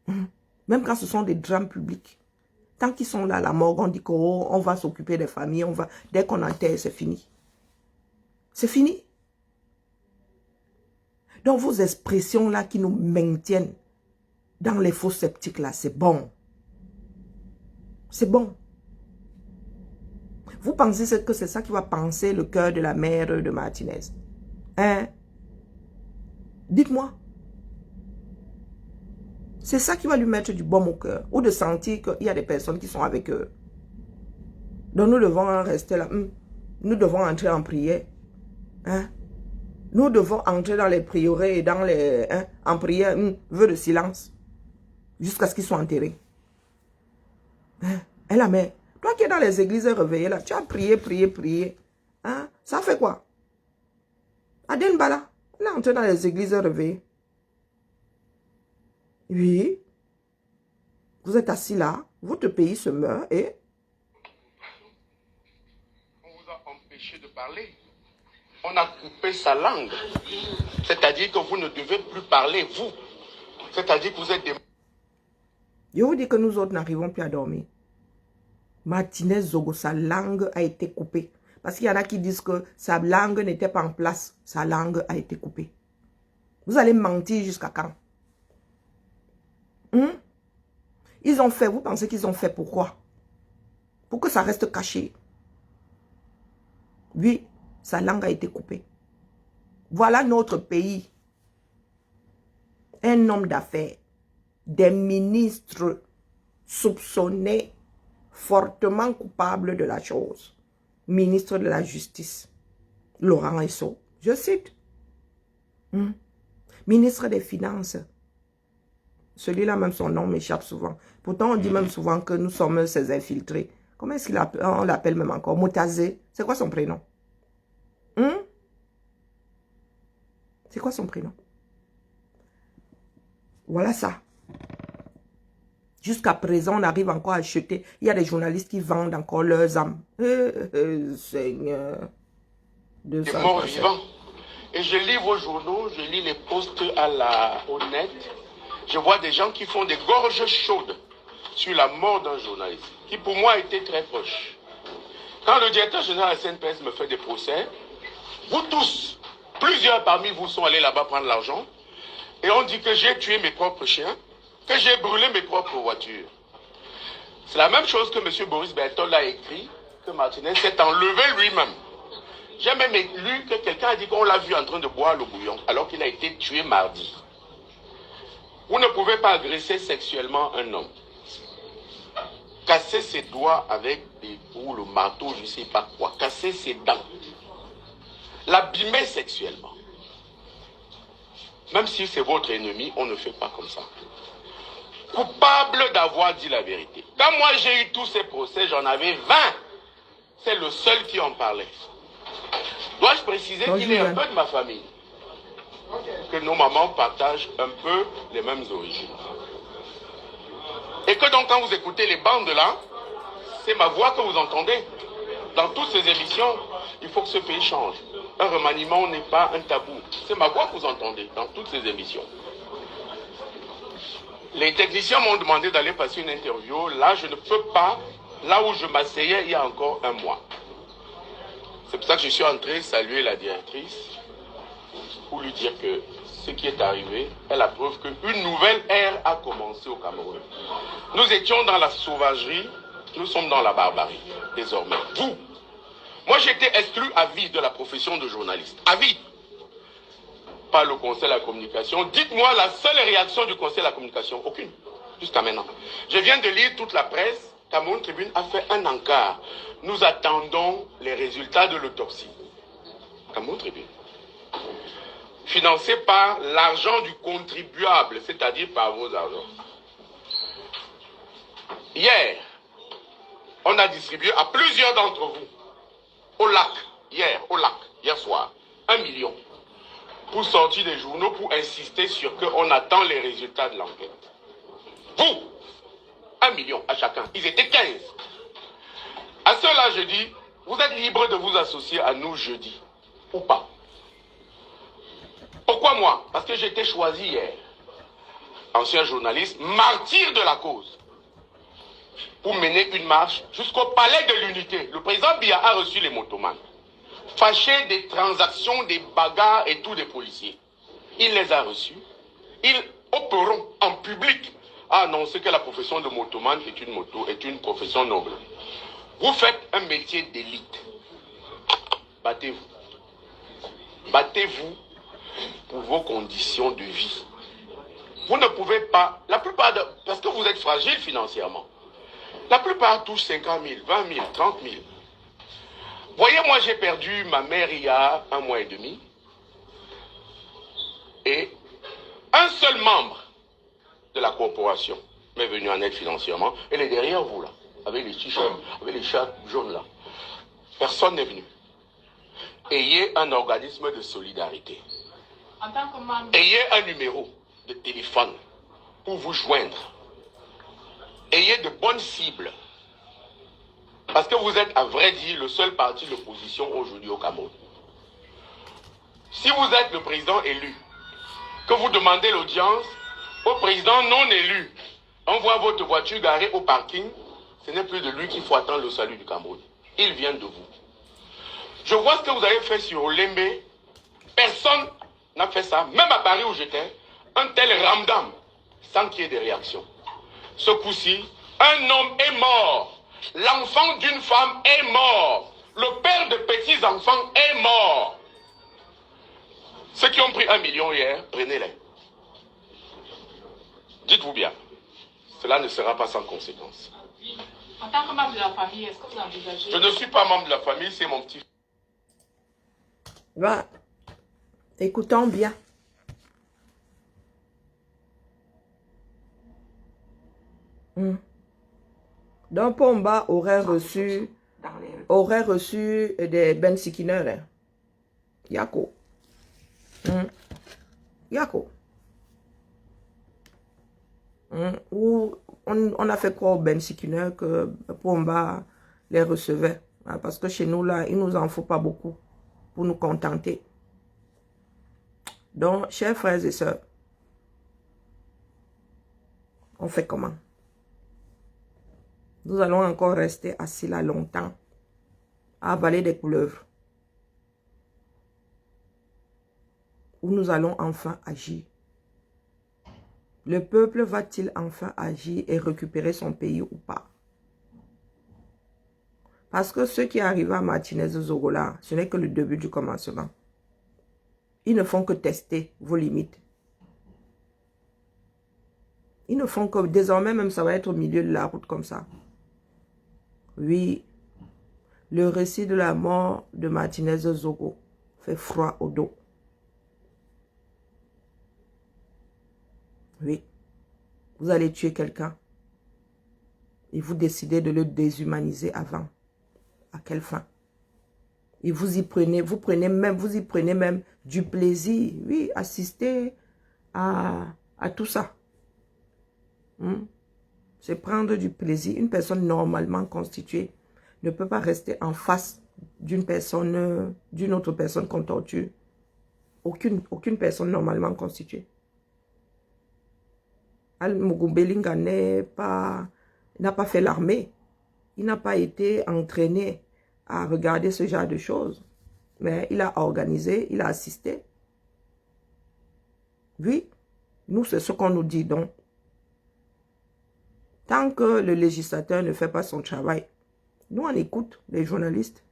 Même quand ce sont des drames publics. Tant qu'ils sont là, à la morgue, on dit qu'on va s'occuper des familles. Dès qu'on enterre, c'est fini. C'est fini. Donc vos expressions là qui nous maintiennent dans les faux sceptiques là, c'est bon. C'est bon. Vous pensez que c'est ça qui va penser le cœur de la mère de Martinez? Hein? Dites-moi. C'est ça qui va lui mettre du baume au cœur. Ou de sentir qu'il y a des personnes qui sont avec eux. Donc nous devons rester là. Nous devons entrer en prière. Hein? Nous devons entrer dans les prieurés et dans les... en prière, vœu de silence. Jusqu'à ce qu'ils soient enterrés. Hein? Et la mère, toi qui es dans les églises réveillées là, tu as prié. Hein? Ça fait quoi? Aden Bala, il est entré dans les églises réveillées. Oui. Vous êtes assis là, votre pays se meurt et... On vous a empêché de parler. On a coupé sa langue. C'est-à-dire que vous ne devez plus parler, vous. C'est-à-dire que vous êtes des... Je vous dis que nous autres n'arrivons plus à dormir. Martinez Zogo, sa langue a été coupée. Parce qu'il y en a qui disent que sa langue n'était pas en place. Sa langue a été coupée. Vous allez mentir jusqu'à quand? Ils ont fait, vous pensez qu'ils ont fait pourquoi? Pour que ça reste caché. Oui, sa langue a été coupée. Voilà notre pays. Un homme d'affaires, des ministres soupçonnés, fortement coupables de la chose. Ministre de la Justice, Laurent Esso, je cite. Ministre des Finances. Celui-là, même son nom m'échappe souvent. Pourtant, on dit même souvent que nous sommes ses infiltrés. Comment est-ce qu'on l'appelle même encore? Motazé. C'est quoi son prénom? C'est quoi son prénom? Voilà ça. Jusqu'à présent, on arrive encore à acheter. Il y a des journalistes qui vendent encore leurs âmes. Seigneur. Des morts vivants. Et je lis vos journaux, je lis les posts au net. Je vois des gens qui font des gorges chaudes sur la mort d'un journaliste, qui pour moi était très proche. Quand le directeur général de la CNPS me fait des procès, vous tous, plusieurs parmi vous sont allés là-bas prendre l'argent, et on dit que j'ai tué mes propres chiens, que j'ai brûlé mes propres voitures. C'est la même chose que M. Boris Berthold a écrit, que Martinez s'est enlevé lui-même. J'ai même lu que quelqu'un a dit qu'on l'a vu en train de boire le bouillon, alors qu'il a été tué mardi. Vous ne pouvez pas agresser sexuellement un homme. Casser ses doigts avec ou le marteau, je ne sais pas quoi. Casser ses dents. L'abîmer sexuellement. Même si c'est votre ennemi, on ne fait pas comme ça. Coupable d'avoir dit la vérité. Quand moi j'ai eu tous ces procès, j'en avais 20. C'est le seul qui en parlait. Dois-je préciser qu'il est un peu de ma famille? Que nos mamans partagent un peu les mêmes origines. Et que donc quand vous écoutez les bandes là, c'est ma voix que vous entendez. Dans toutes ces émissions, il faut que ce pays change. Un remaniement n'est pas un tabou. C'est ma voix que vous entendez dans toutes ces émissions. Les techniciens m'ont demandé d'aller passer une interview. Là, je ne peux pas. Là où je m'asseyais il y a encore un mois. C'est pour ça que je suis entré saluer la directrice pour lui dire que ce qui est arrivé est la preuve qu'une nouvelle ère a commencé au Cameroun. Nous étions dans la sauvagerie, nous sommes dans la barbarie, désormais. Vous, moi j'étais exclu à vie de la profession de journaliste. À vie. Par le Conseil de la communication. Dites-moi la seule réaction du Conseil de la communication. Aucune. Jusqu'à maintenant. Je viens de lire toute la presse. Cameroun Tribune a fait un encart. Nous attendons les résultats de l'autopsie. Cameroun Tribune. Financé par l'argent du contribuable, c'est-à-dire par vos argents. Hier, on a distribué à plusieurs d'entre vous, au lac, hier soir, 1 million, pour sortir des journaux, pour insister sur qu'on attend les résultats de l'enquête. Vous, 1 million à chacun, ils étaient 15. À cela, je dis, vous êtes libre de vous associer à nous jeudi, ou pas. Pourquoi moi? Parce que j'ai été choisi hier, ancien journaliste, martyr de la cause, pour mener une marche jusqu'au palais de l'unité. Le président Biya a reçu les motomanes, fâché des transactions, des bagarres et tous des policiers. Il les a reçus. Ils opéreront en public à annoncer que la profession de motomane est une profession noble. Vous faites un métier d'élite. Battez-vous. Battez-vous pour vos conditions de vie. Vous ne pouvez pas, parce que vous êtes fragile financièrement. La plupart touchent 50 000, 20 000, 30 000. Voyez, moi j'ai perdu ma mère il y a 1 mois et demi. Et un seul membre de la corporation m'est venu en aide financièrement. Elle est derrière vous là, avec les t-shirts, avec les shirts jaunes là. Personne n'est venu. Ayez un organisme de solidarité. En tant que membre. Ayez un numéro de téléphone pour vous joindre. Ayez de bonnes cibles. Parce que vous êtes, à vrai dire, le seul parti d'opposition aujourd'hui au Cameroun. Si vous êtes le président élu, que vous demandez l'audience au président non élu, on voit votre voiture garée au parking, ce n'est plus de lui qu'il faut attendre le salut du Cameroun. Il vient de vous. Je vois ce que vous avez fait sur Olembe. Personne n'a fait ça. Même à Paris où j'étais, un tel ramdam, sans qu'il y ait de réaction. Ce coup-ci, un homme est mort. L'enfant d'une femme est mort. Le père de petits-enfants est mort. Ceux qui ont pris 1 million hier, prenez-les. Dites-vous bien, cela ne sera pas sans conséquence. En tant que membre de la famille, est-ce que vous envisagez... Je ne suis pas membre de la famille, c'est mon petit. Va, écoutons bien. Donc Pomba aurait reçu des Ben Sikineur. Yako. Yako. Où on a fait quoi au Ben Sikineur que Pomba les recevait. Parce que chez nous là, il nous en faut pas beaucoup pour nous contenter. Donc, chers frères et sœurs, on fait comment? Nous allons encore rester assis là longtemps, à avaler des couleuvres. Ou nous allons enfin agir? Le peuple va-t-il enfin agir et récupérer son pays ou pas? Parce que ce qui arrive à Martinez-Zogola, ce n'est que le début du commencement. Ils ne font que tester vos limites. Ils ne font que... Désormais, même, ça va être au milieu de la route comme ça. Oui. Le récit de la mort de Martinez Zogo fait froid au dos. Oui. Vous allez tuer quelqu'un. Et vous décidez de le déshumaniser avant. À quelle fin? Et vous y prenez même du plaisir. Oui, assister à tout ça. C'est prendre du plaisir. Une personne normalement constituée ne peut pas rester en face d'une autre personne qu'on torture. Aucune personne normalement constituée. Al-Mugubelinga n'a pas fait l'armée. Il n'a pas été entraîné à regarder ce genre de choses. Mais il a organisé, il a assisté. Oui, nous, c'est ce qu'on nous dit donc. Tant que le législateur ne fait pas son travail, nous, on écoute les journalistes.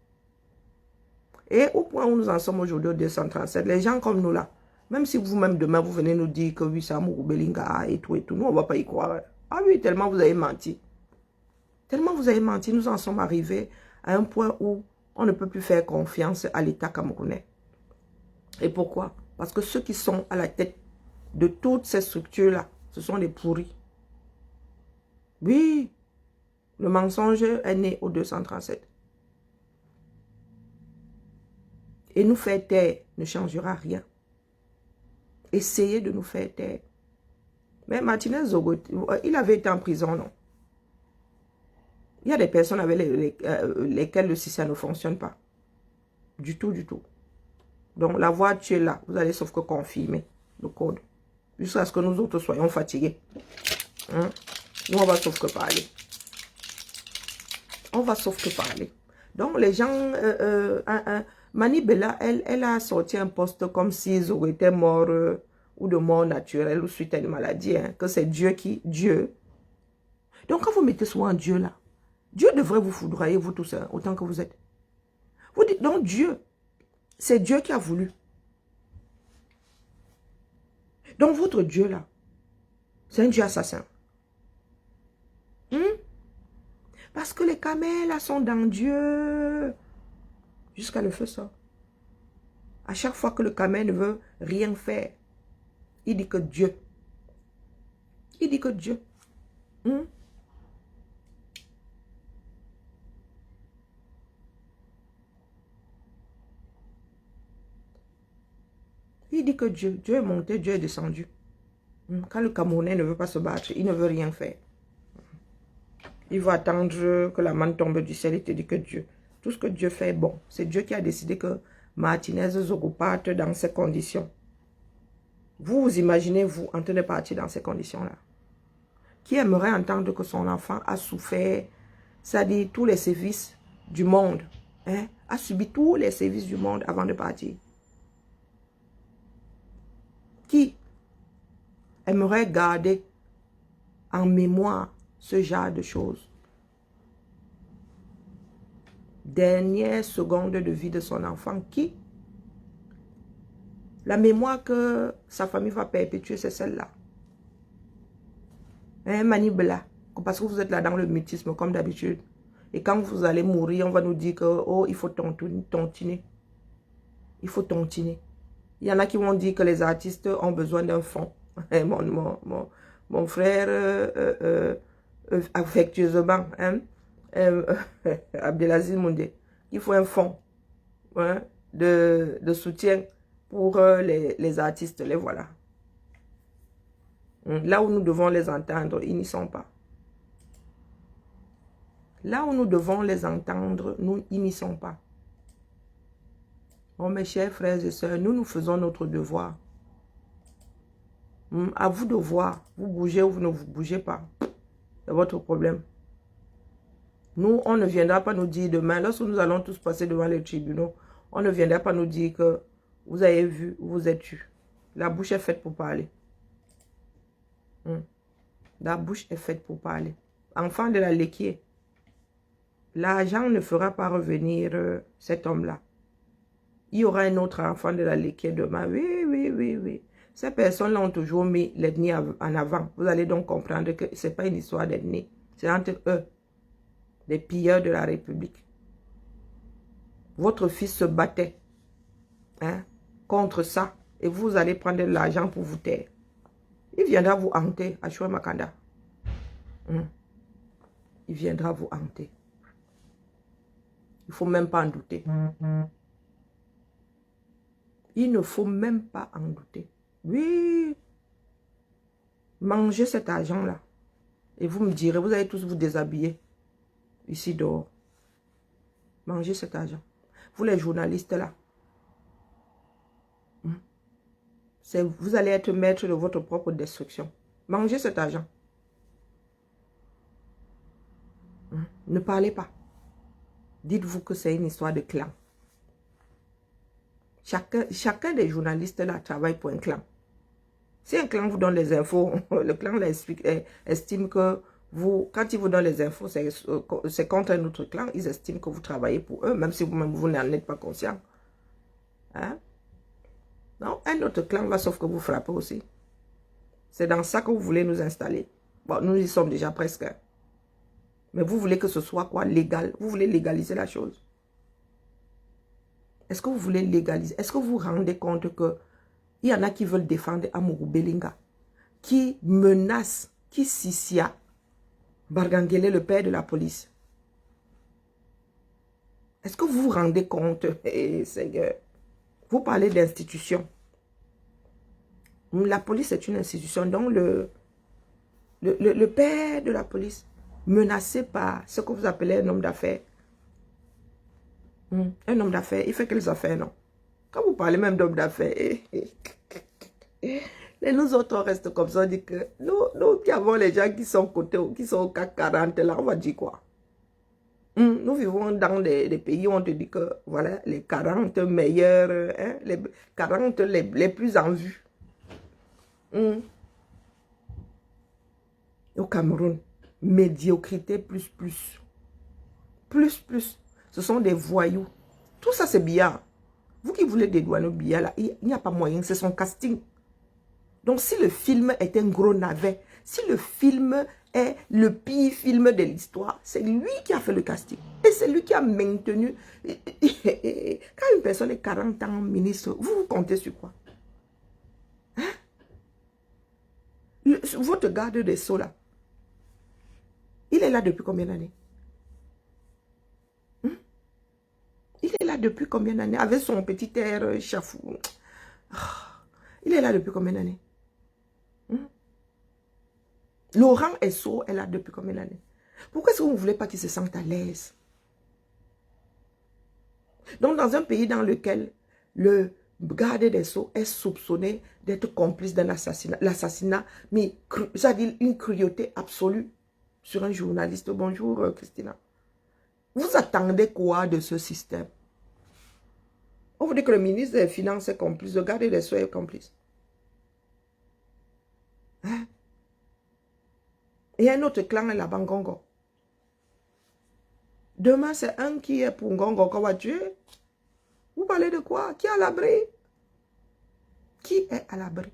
Et au point où nous en sommes aujourd'hui au 237, les gens comme nous là, même si vous-même demain, vous venez nous dire que oui, c'est Amourou Belinga et tout, nous, on ne va pas y croire. Ah oui, tellement vous avez menti. Tellement vous avez menti, nous en sommes arrivés à un point où on ne peut plus faire confiance à l'État camerounais. Et pourquoi? Parce que ceux qui sont à la tête de toutes ces structures-là, ce sont des pourris. Oui, le mensonge est né au 237. Et nous faire taire ne changera rien. Essayez de nous faire taire. Mais Martinez Zogo, il avait été en prison, non? Il y a des personnes avec lesquelles le système ne fonctionne pas. Du tout, du tout. Donc la voix, tu es là. Vous allez sauf que confirmer le code. Jusqu'à ce que nous autres soyons fatigués. Nous, on va sauf que parler. On va sauf que parler. Donc les gens... Mani Bella, elle a sorti un poste comme s'ils auraient été morts ou de mort naturelle ou suite à une maladie. Que c'est Dieu qui... Dieu. Donc quand vous mettez souvent Dieu là, Dieu devrait vous foudroyer, vous tous, autant que vous êtes. Vous dites, donc Dieu, c'est Dieu qui a voulu. Donc votre Dieu là, c'est un Dieu assassin. Parce que les camels là sont dans Dieu. Jusqu'à le feu sort. À chaque fois que le camel ne veut rien faire, il dit que Dieu. Il dit que Dieu. Il dit que Dieu est monté, Dieu est descendu. Quand le Camerounais ne veut pas se battre, il ne veut rien faire. Il va attendre que la manne tombe du ciel et te dit que Dieu. Tout ce que Dieu fait est bon. C'est Dieu qui a décidé que Martinez Zogo parte dans ces conditions. Vous imaginez, vous, en train de partir dans ces conditions-là. Qui aimerait entendre que son enfant a souffert, c'est-à-dire tous les services du monde, a subi tous les services du monde avant de partir? Qui aimerait garder en mémoire ce genre de choses? Dernière seconde de vie de son enfant, qui? La mémoire que sa famille va perpétuer, c'est celle-là. Manibla, parce que vous êtes là dans le mutisme, comme d'habitude. Et quand vous allez mourir, on va nous dire que, oh, il faut tontiner. Il faut tontiner. Il y en a qui vont dire que les artistes ont besoin d'un fond. Mon frère, affectueusement, Abdelaziz Moundé, il faut un fonds de soutien pour les artistes, les voilà. Là où nous devons les entendre, ils n'y sont pas. Là où nous devons les entendre, ils n'y sont pas. Oh mes chers frères et sœurs, nous faisons notre devoir. À vous de voir, vous bougez ou vous ne vous bougez pas. C'est votre problème. Nous, on ne viendra pas nous dire demain, lorsque nous allons tous passer devant les tribunaux, on ne viendra pas nous dire que vous avez vu, vous êtes tu. La bouche est faite pour parler. La bouche est faite pour parler. Enfant de la Léquier, l'argent ne fera pas revenir cet homme-là. Il y aura un autre enfant de la Léquier demain. Oui, oui, oui, oui. Ces personnes-là ont toujours mis l'ethnie en avant. Vous allez donc comprendre que ce n'est pas une histoire d'ethnie. C'est entre eux, les pilleurs de la République. Votre fils se battait contre ça. Et vous allez prendre de l'argent pour vous taire. Il viendra vous hanter à Choué Makanda. Il viendra vous hanter. Il ne faut même pas en douter. Il ne faut même pas en douter. Oui. Mangez cet argent-là. Et vous me direz, vous allez tous vous déshabiller. Ici dehors. Mangez cet argent. Vous les journalistes là. Vous allez être maître de votre propre destruction. Mangez cet argent. Ne parlez pas. Dites-vous que c'est une histoire de clan. Chacun des journalistes là travaille pour un clan. Si un clan vous donne les infos, le clan estime que vous, quand ils vous donnent les infos, c'est contre un autre clan, ils estiment que vous travaillez pour eux, même si vous-même vous n'en êtes pas conscient. Hein? Non, un autre clan va sauf que vous frappez aussi. C'est dans ça que vous voulez nous installer. Bon, nous y sommes déjà presque. Mais vous voulez que ce soit quoi? Légal. Vous voulez légaliser la chose. Est-ce que vous voulez légaliser? Est-ce que vous vous rendez compte que il y en a qui veulent défendre Amourou Belinga, qui menace, qui Sissia Bargangele, le père de la police? Est-ce que vous vous rendez compte? Seigneur, vous parlez d'institution. La police est une institution dont le père de la police, menacé par ce que vous appelez un homme d'affaires. Un homme d'affaires, il fait quelles affaires, non? Quand vous parlez même d'homme d'affaires, et nous autres, on reste comme ça, on dit que nous qui avons les gens qui sont côté, qui sont au CAC 40, là, on va dire quoi? Nous vivons dans des pays où on te dit que, voilà, les 40 meilleurs, les 40 les plus en vue. Au Cameroun, médiocrité plus. Ce sont des voyous. Tout ça, c'est bien. Vous qui voulez dédouaner Biya, là, il n'y a pas moyen, c'est son casting. Donc, si le film est un gros navet, si le film est le pire film de l'histoire, c'est lui qui a fait le casting. Et c'est lui qui a maintenu. Quand une personne est 40 ans ministre, vous comptez sur quoi? Votre garde des Sceaux, là, il est là depuis combien d'années? Il est là depuis combien d'années? Avec son petit air chafou. Il est là depuis combien d'années? Laurent Esso est là depuis combien d'années? Pourquoi est-ce que vous ne voulez pas qu'il se sente à l'aise? Donc, dans un pays dans lequel le garde des Sceaux est soupçonné d'être complice d'un assassinat, l'assassinat, mais ça dit une cruauté absolue sur un journaliste. Bonjour, Christina. Vous attendez quoi de ce système? On vous dit que le ministre des Finances est complice, le garde des Sceaux est complice. Hein? Et un autre clan est là-bas, Ngongo. Demain, c'est un qui est pour Ngongo qu'on va tuer. Vous parlez de quoi? Qui est à l'abri? Qui est à l'abri?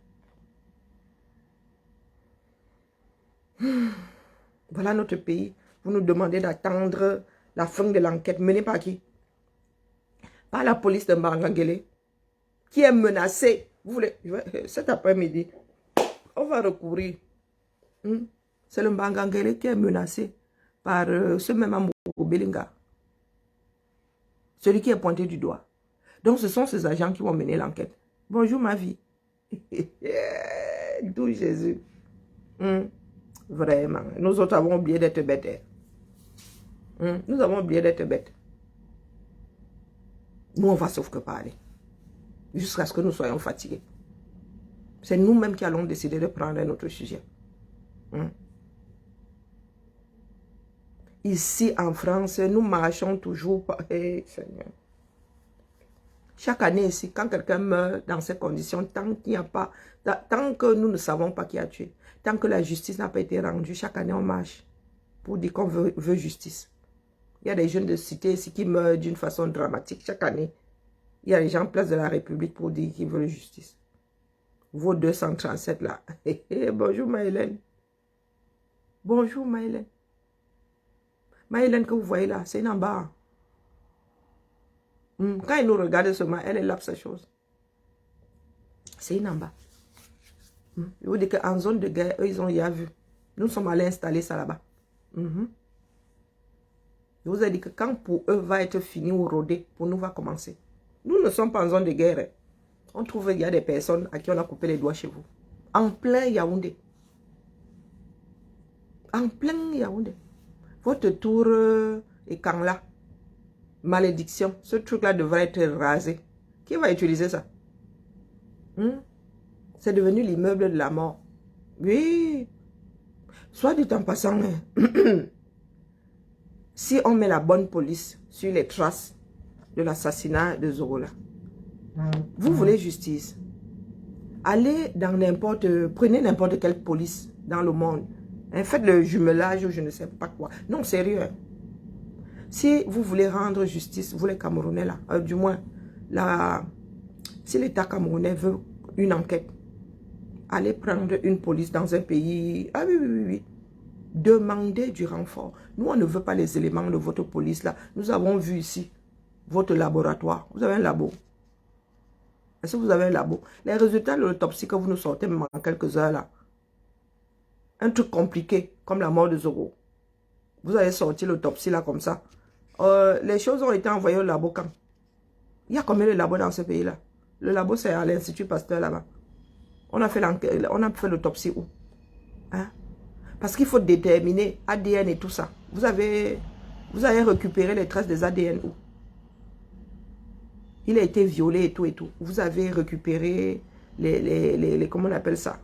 Voilà notre pays. Vous nous demandez d'attendre la fin de l'enquête menée par qui? Par la police de Mbangangele, qui est menacée. Vous voulez, cet après-midi, on va recourir. C'est le Mbangangele qui est menacé par ce même Amourou Belinga. Celui qui est pointé du doigt. Donc ce sont ces agents qui vont mener l'enquête. Bonjour ma vie. D'où Jésus. Vraiment. Nous autres avons oublié d'être bêtes. Nous avons oublié d'être bêtes. Nous, on va sauf que parler. Jusqu'à ce que nous soyons fatigués. C'est nous-mêmes qui allons décider de prendre un autre sujet. Ici, en France, nous marchons toujours par... Hey, Seigneur. Chaque année ici, quand quelqu'un meurt dans ces conditions, tant qu'il n'y a pas... Tant que nous ne savons pas qui a tué, tant que la justice n'a pas été rendue, chaque année, on marche pour dire qu'on veut justice. Il y a des jeunes de cité ici qui meurent d'une façon dramatique. Chaque année, il y a des gens en place de la République pour dire qu'ils veulent justice. Vos 237 là. Bonjour Maëlène. Bonjour Maëlène. Maëlène que vous voyez là, c'est une en bas. Quand elle nous regarde seulement, elle est là pour sa chose. C'est une en bas. Je vous dis qu'en zone de guerre, eux, ils ont déjà vu. Nous sommes allés installer ça là-bas. Je vous ai dit que quand pour eux va être fini ou rodé, pour nous va commencer. Nous ne sommes pas en zone de guerre. On trouve qu'il y a des personnes à qui on a coupé les doigts chez vous. En plein Yaoundé. En plein Yaoundé. Votre tour est quand là. Malédiction. Ce truc-là devrait être rasé. Qui va utiliser ça? C'est devenu l'immeuble de la mort. Oui. Soit dit en passant, si on met la bonne police sur les traces de l'assassinat de Zorola, vous voulez justice, allez dans prenez n'importe quelle police dans le monde, faites le jumelage ou je ne sais pas quoi. Non, sérieux. Si vous voulez rendre justice, vous les Camerounais là, du moins, si l'État camerounais veut une enquête, allez prendre une police dans un pays. Ah oui, oui, oui, oui. Demandez du renfort. Nous, on ne veut pas les éléments de votre police là. Nous avons vu ici votre laboratoire. Vous avez un labo. Est-ce que vous avez un labo? Les résultats de l'autopsie que vous nous sortez même en quelques heures là. Un truc compliqué, comme la mort de Zoro. Vous avez sorti l'autopsie là comme ça. Les choses ont été envoyées au labo quand? Il y a combien de labos dans ce pays là? Le labo c'est à l'Institut Pasteur là-bas. On a fait l'autopsie où? Hein? Parce qu'il faut déterminer ADN et tout ça. Vous avez récupéré les traces des ADN où? Il a été violé et tout et tout. Vous avez récupéré les comment on appelle ça?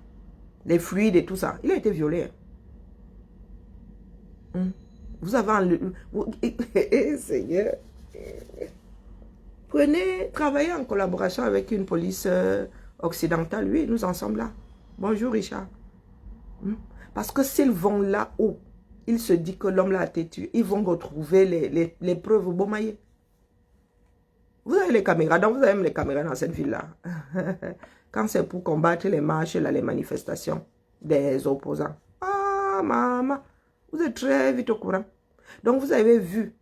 Les fluides et tout ça. Il a été violé. Vous avez Seigneur. Travaillez en collaboration avec une police occidentale. Oui, nous en sommes là. Bonjour Richard. Parce que s'ils vont là où il se dit que l'homme l'a été tué, ils vont retrouver les preuves au Bomaye. Vous avez les caméras, donc vous avez même les caméras dans cette ville-là. Quand c'est pour combattre les marches, là, les manifestations des opposants. Ah, maman, vous êtes très vite au courant. Donc vous avez vu,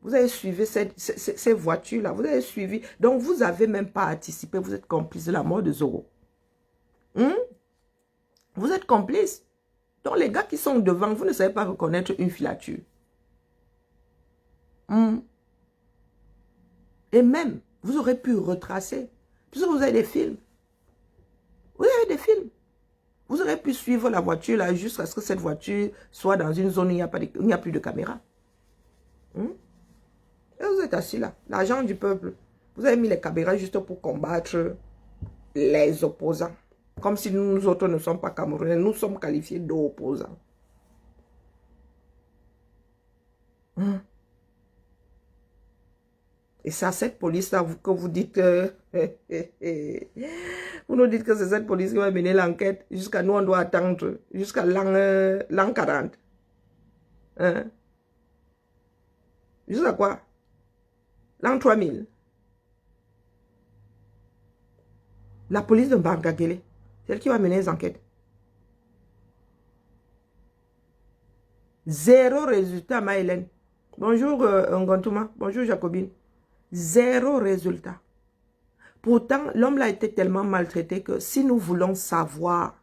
vous avez suivi ces voitures-là, vous avez suivi. Donc vous n'avez même pas anticipé, vous êtes complice de la mort de Zoro. Vous êtes complice. Donc les gars qui sont devant, vous ne savez pas reconnaître une filature. Et même, vous aurez pu retracer. Puisque vous avez des films. Vous avez des films. Vous aurez pu suivre la voiture là jusqu'à ce que cette voiture soit dans une zone où il n'y a plus de caméra. Et vous êtes assis là, l'argent du peuple. Vous avez mis les caméras juste pour combattre les opposants. Comme si nous autres ne sommes pas Camerounais, nous sommes qualifiés d'opposants. Et c'est à cette police-là que vous dites que... vous nous dites que c'est cette police qui va mener l'enquête. Jusqu'à nous, on doit attendre jusqu'à l'an 40. Jusqu'à quoi? L'an 3000. La police de Bangagele, c'est elle qui va mener les enquêtes. Zéro résultat, Maëlène. Bonjour, Ngontouma. Bonjour, Jacobine. Zéro résultat. Pourtant, l'homme a été tellement maltraité que si nous voulons savoir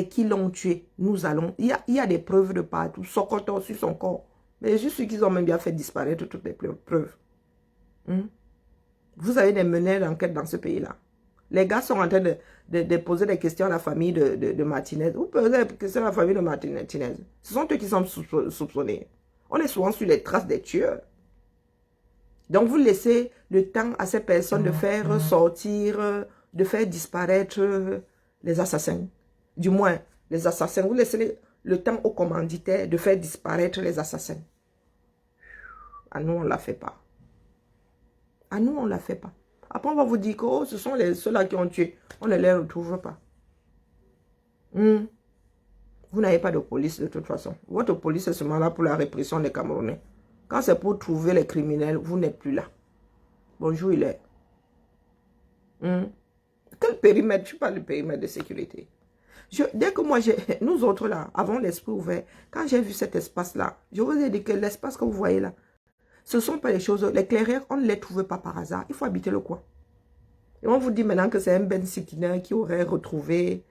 qui l'ont tué, nous allons... Il y a des preuves de partout. Sokoto sur son corps. Mais je suis qu'ils ont même bien fait disparaître toutes les preuves. Vous avez des meneurs d'enquête dans ce pays-là. Les gars sont en train de poser des questions à la famille de Martinez. Vous posez des questions à la famille de Martinez. Ce sont eux qui sont soupçonnés. On est souvent sur les traces des tueurs. Donc, vous laissez le temps à ces personnes de faire sortir, de faire disparaître les assassins. Du moins, les assassins. Vous laissez le temps aux commanditaires de faire disparaître les assassins. À nous, on ne la fait pas. À nous, on ne la fait pas. Après, on va vous dire que oh, ce sont ceux-là qui ont tué. On ne les retrouve pas. Vous n'avez pas de police de toute façon. Votre police est seulement là pour la répression des Camerounais. Quand c'est pour trouver les criminels, vous n'êtes plus là. Bonjour, il est. Quel périmètre? Je ne suis pas le périmètre de sécurité. Dès que moi, nous autres là, avons l'esprit ouvert, quand j'ai vu cet espace-là, je vous ai dit que l'espace que vous voyez là, ce ne sont pas les choses, les clairières, on ne les trouve pas par hasard. Il faut habiter le coin. Et on vous dit maintenant que c'est un Ben Sikina qui aurait retrouvé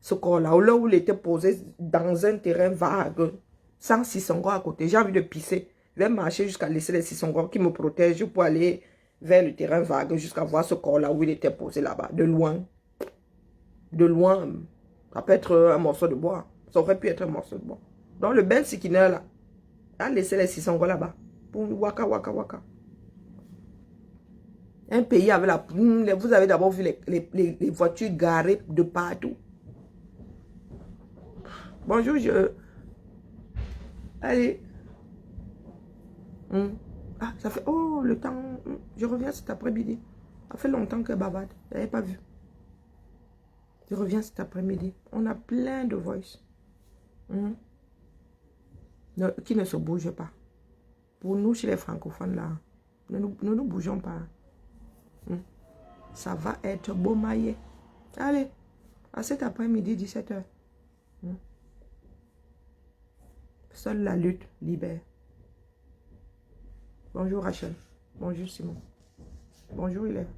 ce corps-là, là où il était posé dans un terrain vague, sans Sissongo à côté. J'ai envie de pisser. Je vais marcher jusqu'à laisser les Sissongo qui me protègent pour aller vers le terrain vague jusqu'à voir ce corps-là où il était posé là-bas, de loin. De loin, ça peut être un morceau de bois. Ça aurait pu être un morceau de bois. Donc le Ben Sikina là, a laissé les Sissongo là-bas. Pour waka waka waka. Un pays avec la... Vous avez d'abord vu les voitures garées de partout. Bonjour, Allez. Ah, ça fait... Oh, le temps... Je reviens cet après-midi. Ça fait longtemps que Babade. Je n'avais pas vu. Je reviens cet après-midi. On a plein de voice. Qui ne se bougent pas. Pour nous, chez les francophones, là, ne nous bougeons pas. Ça va être beau maillé. Allez, à cet après-midi, 17h. Seule la lutte libère. Bonjour Rachel. Bonjour Simon. Bonjour Hélène.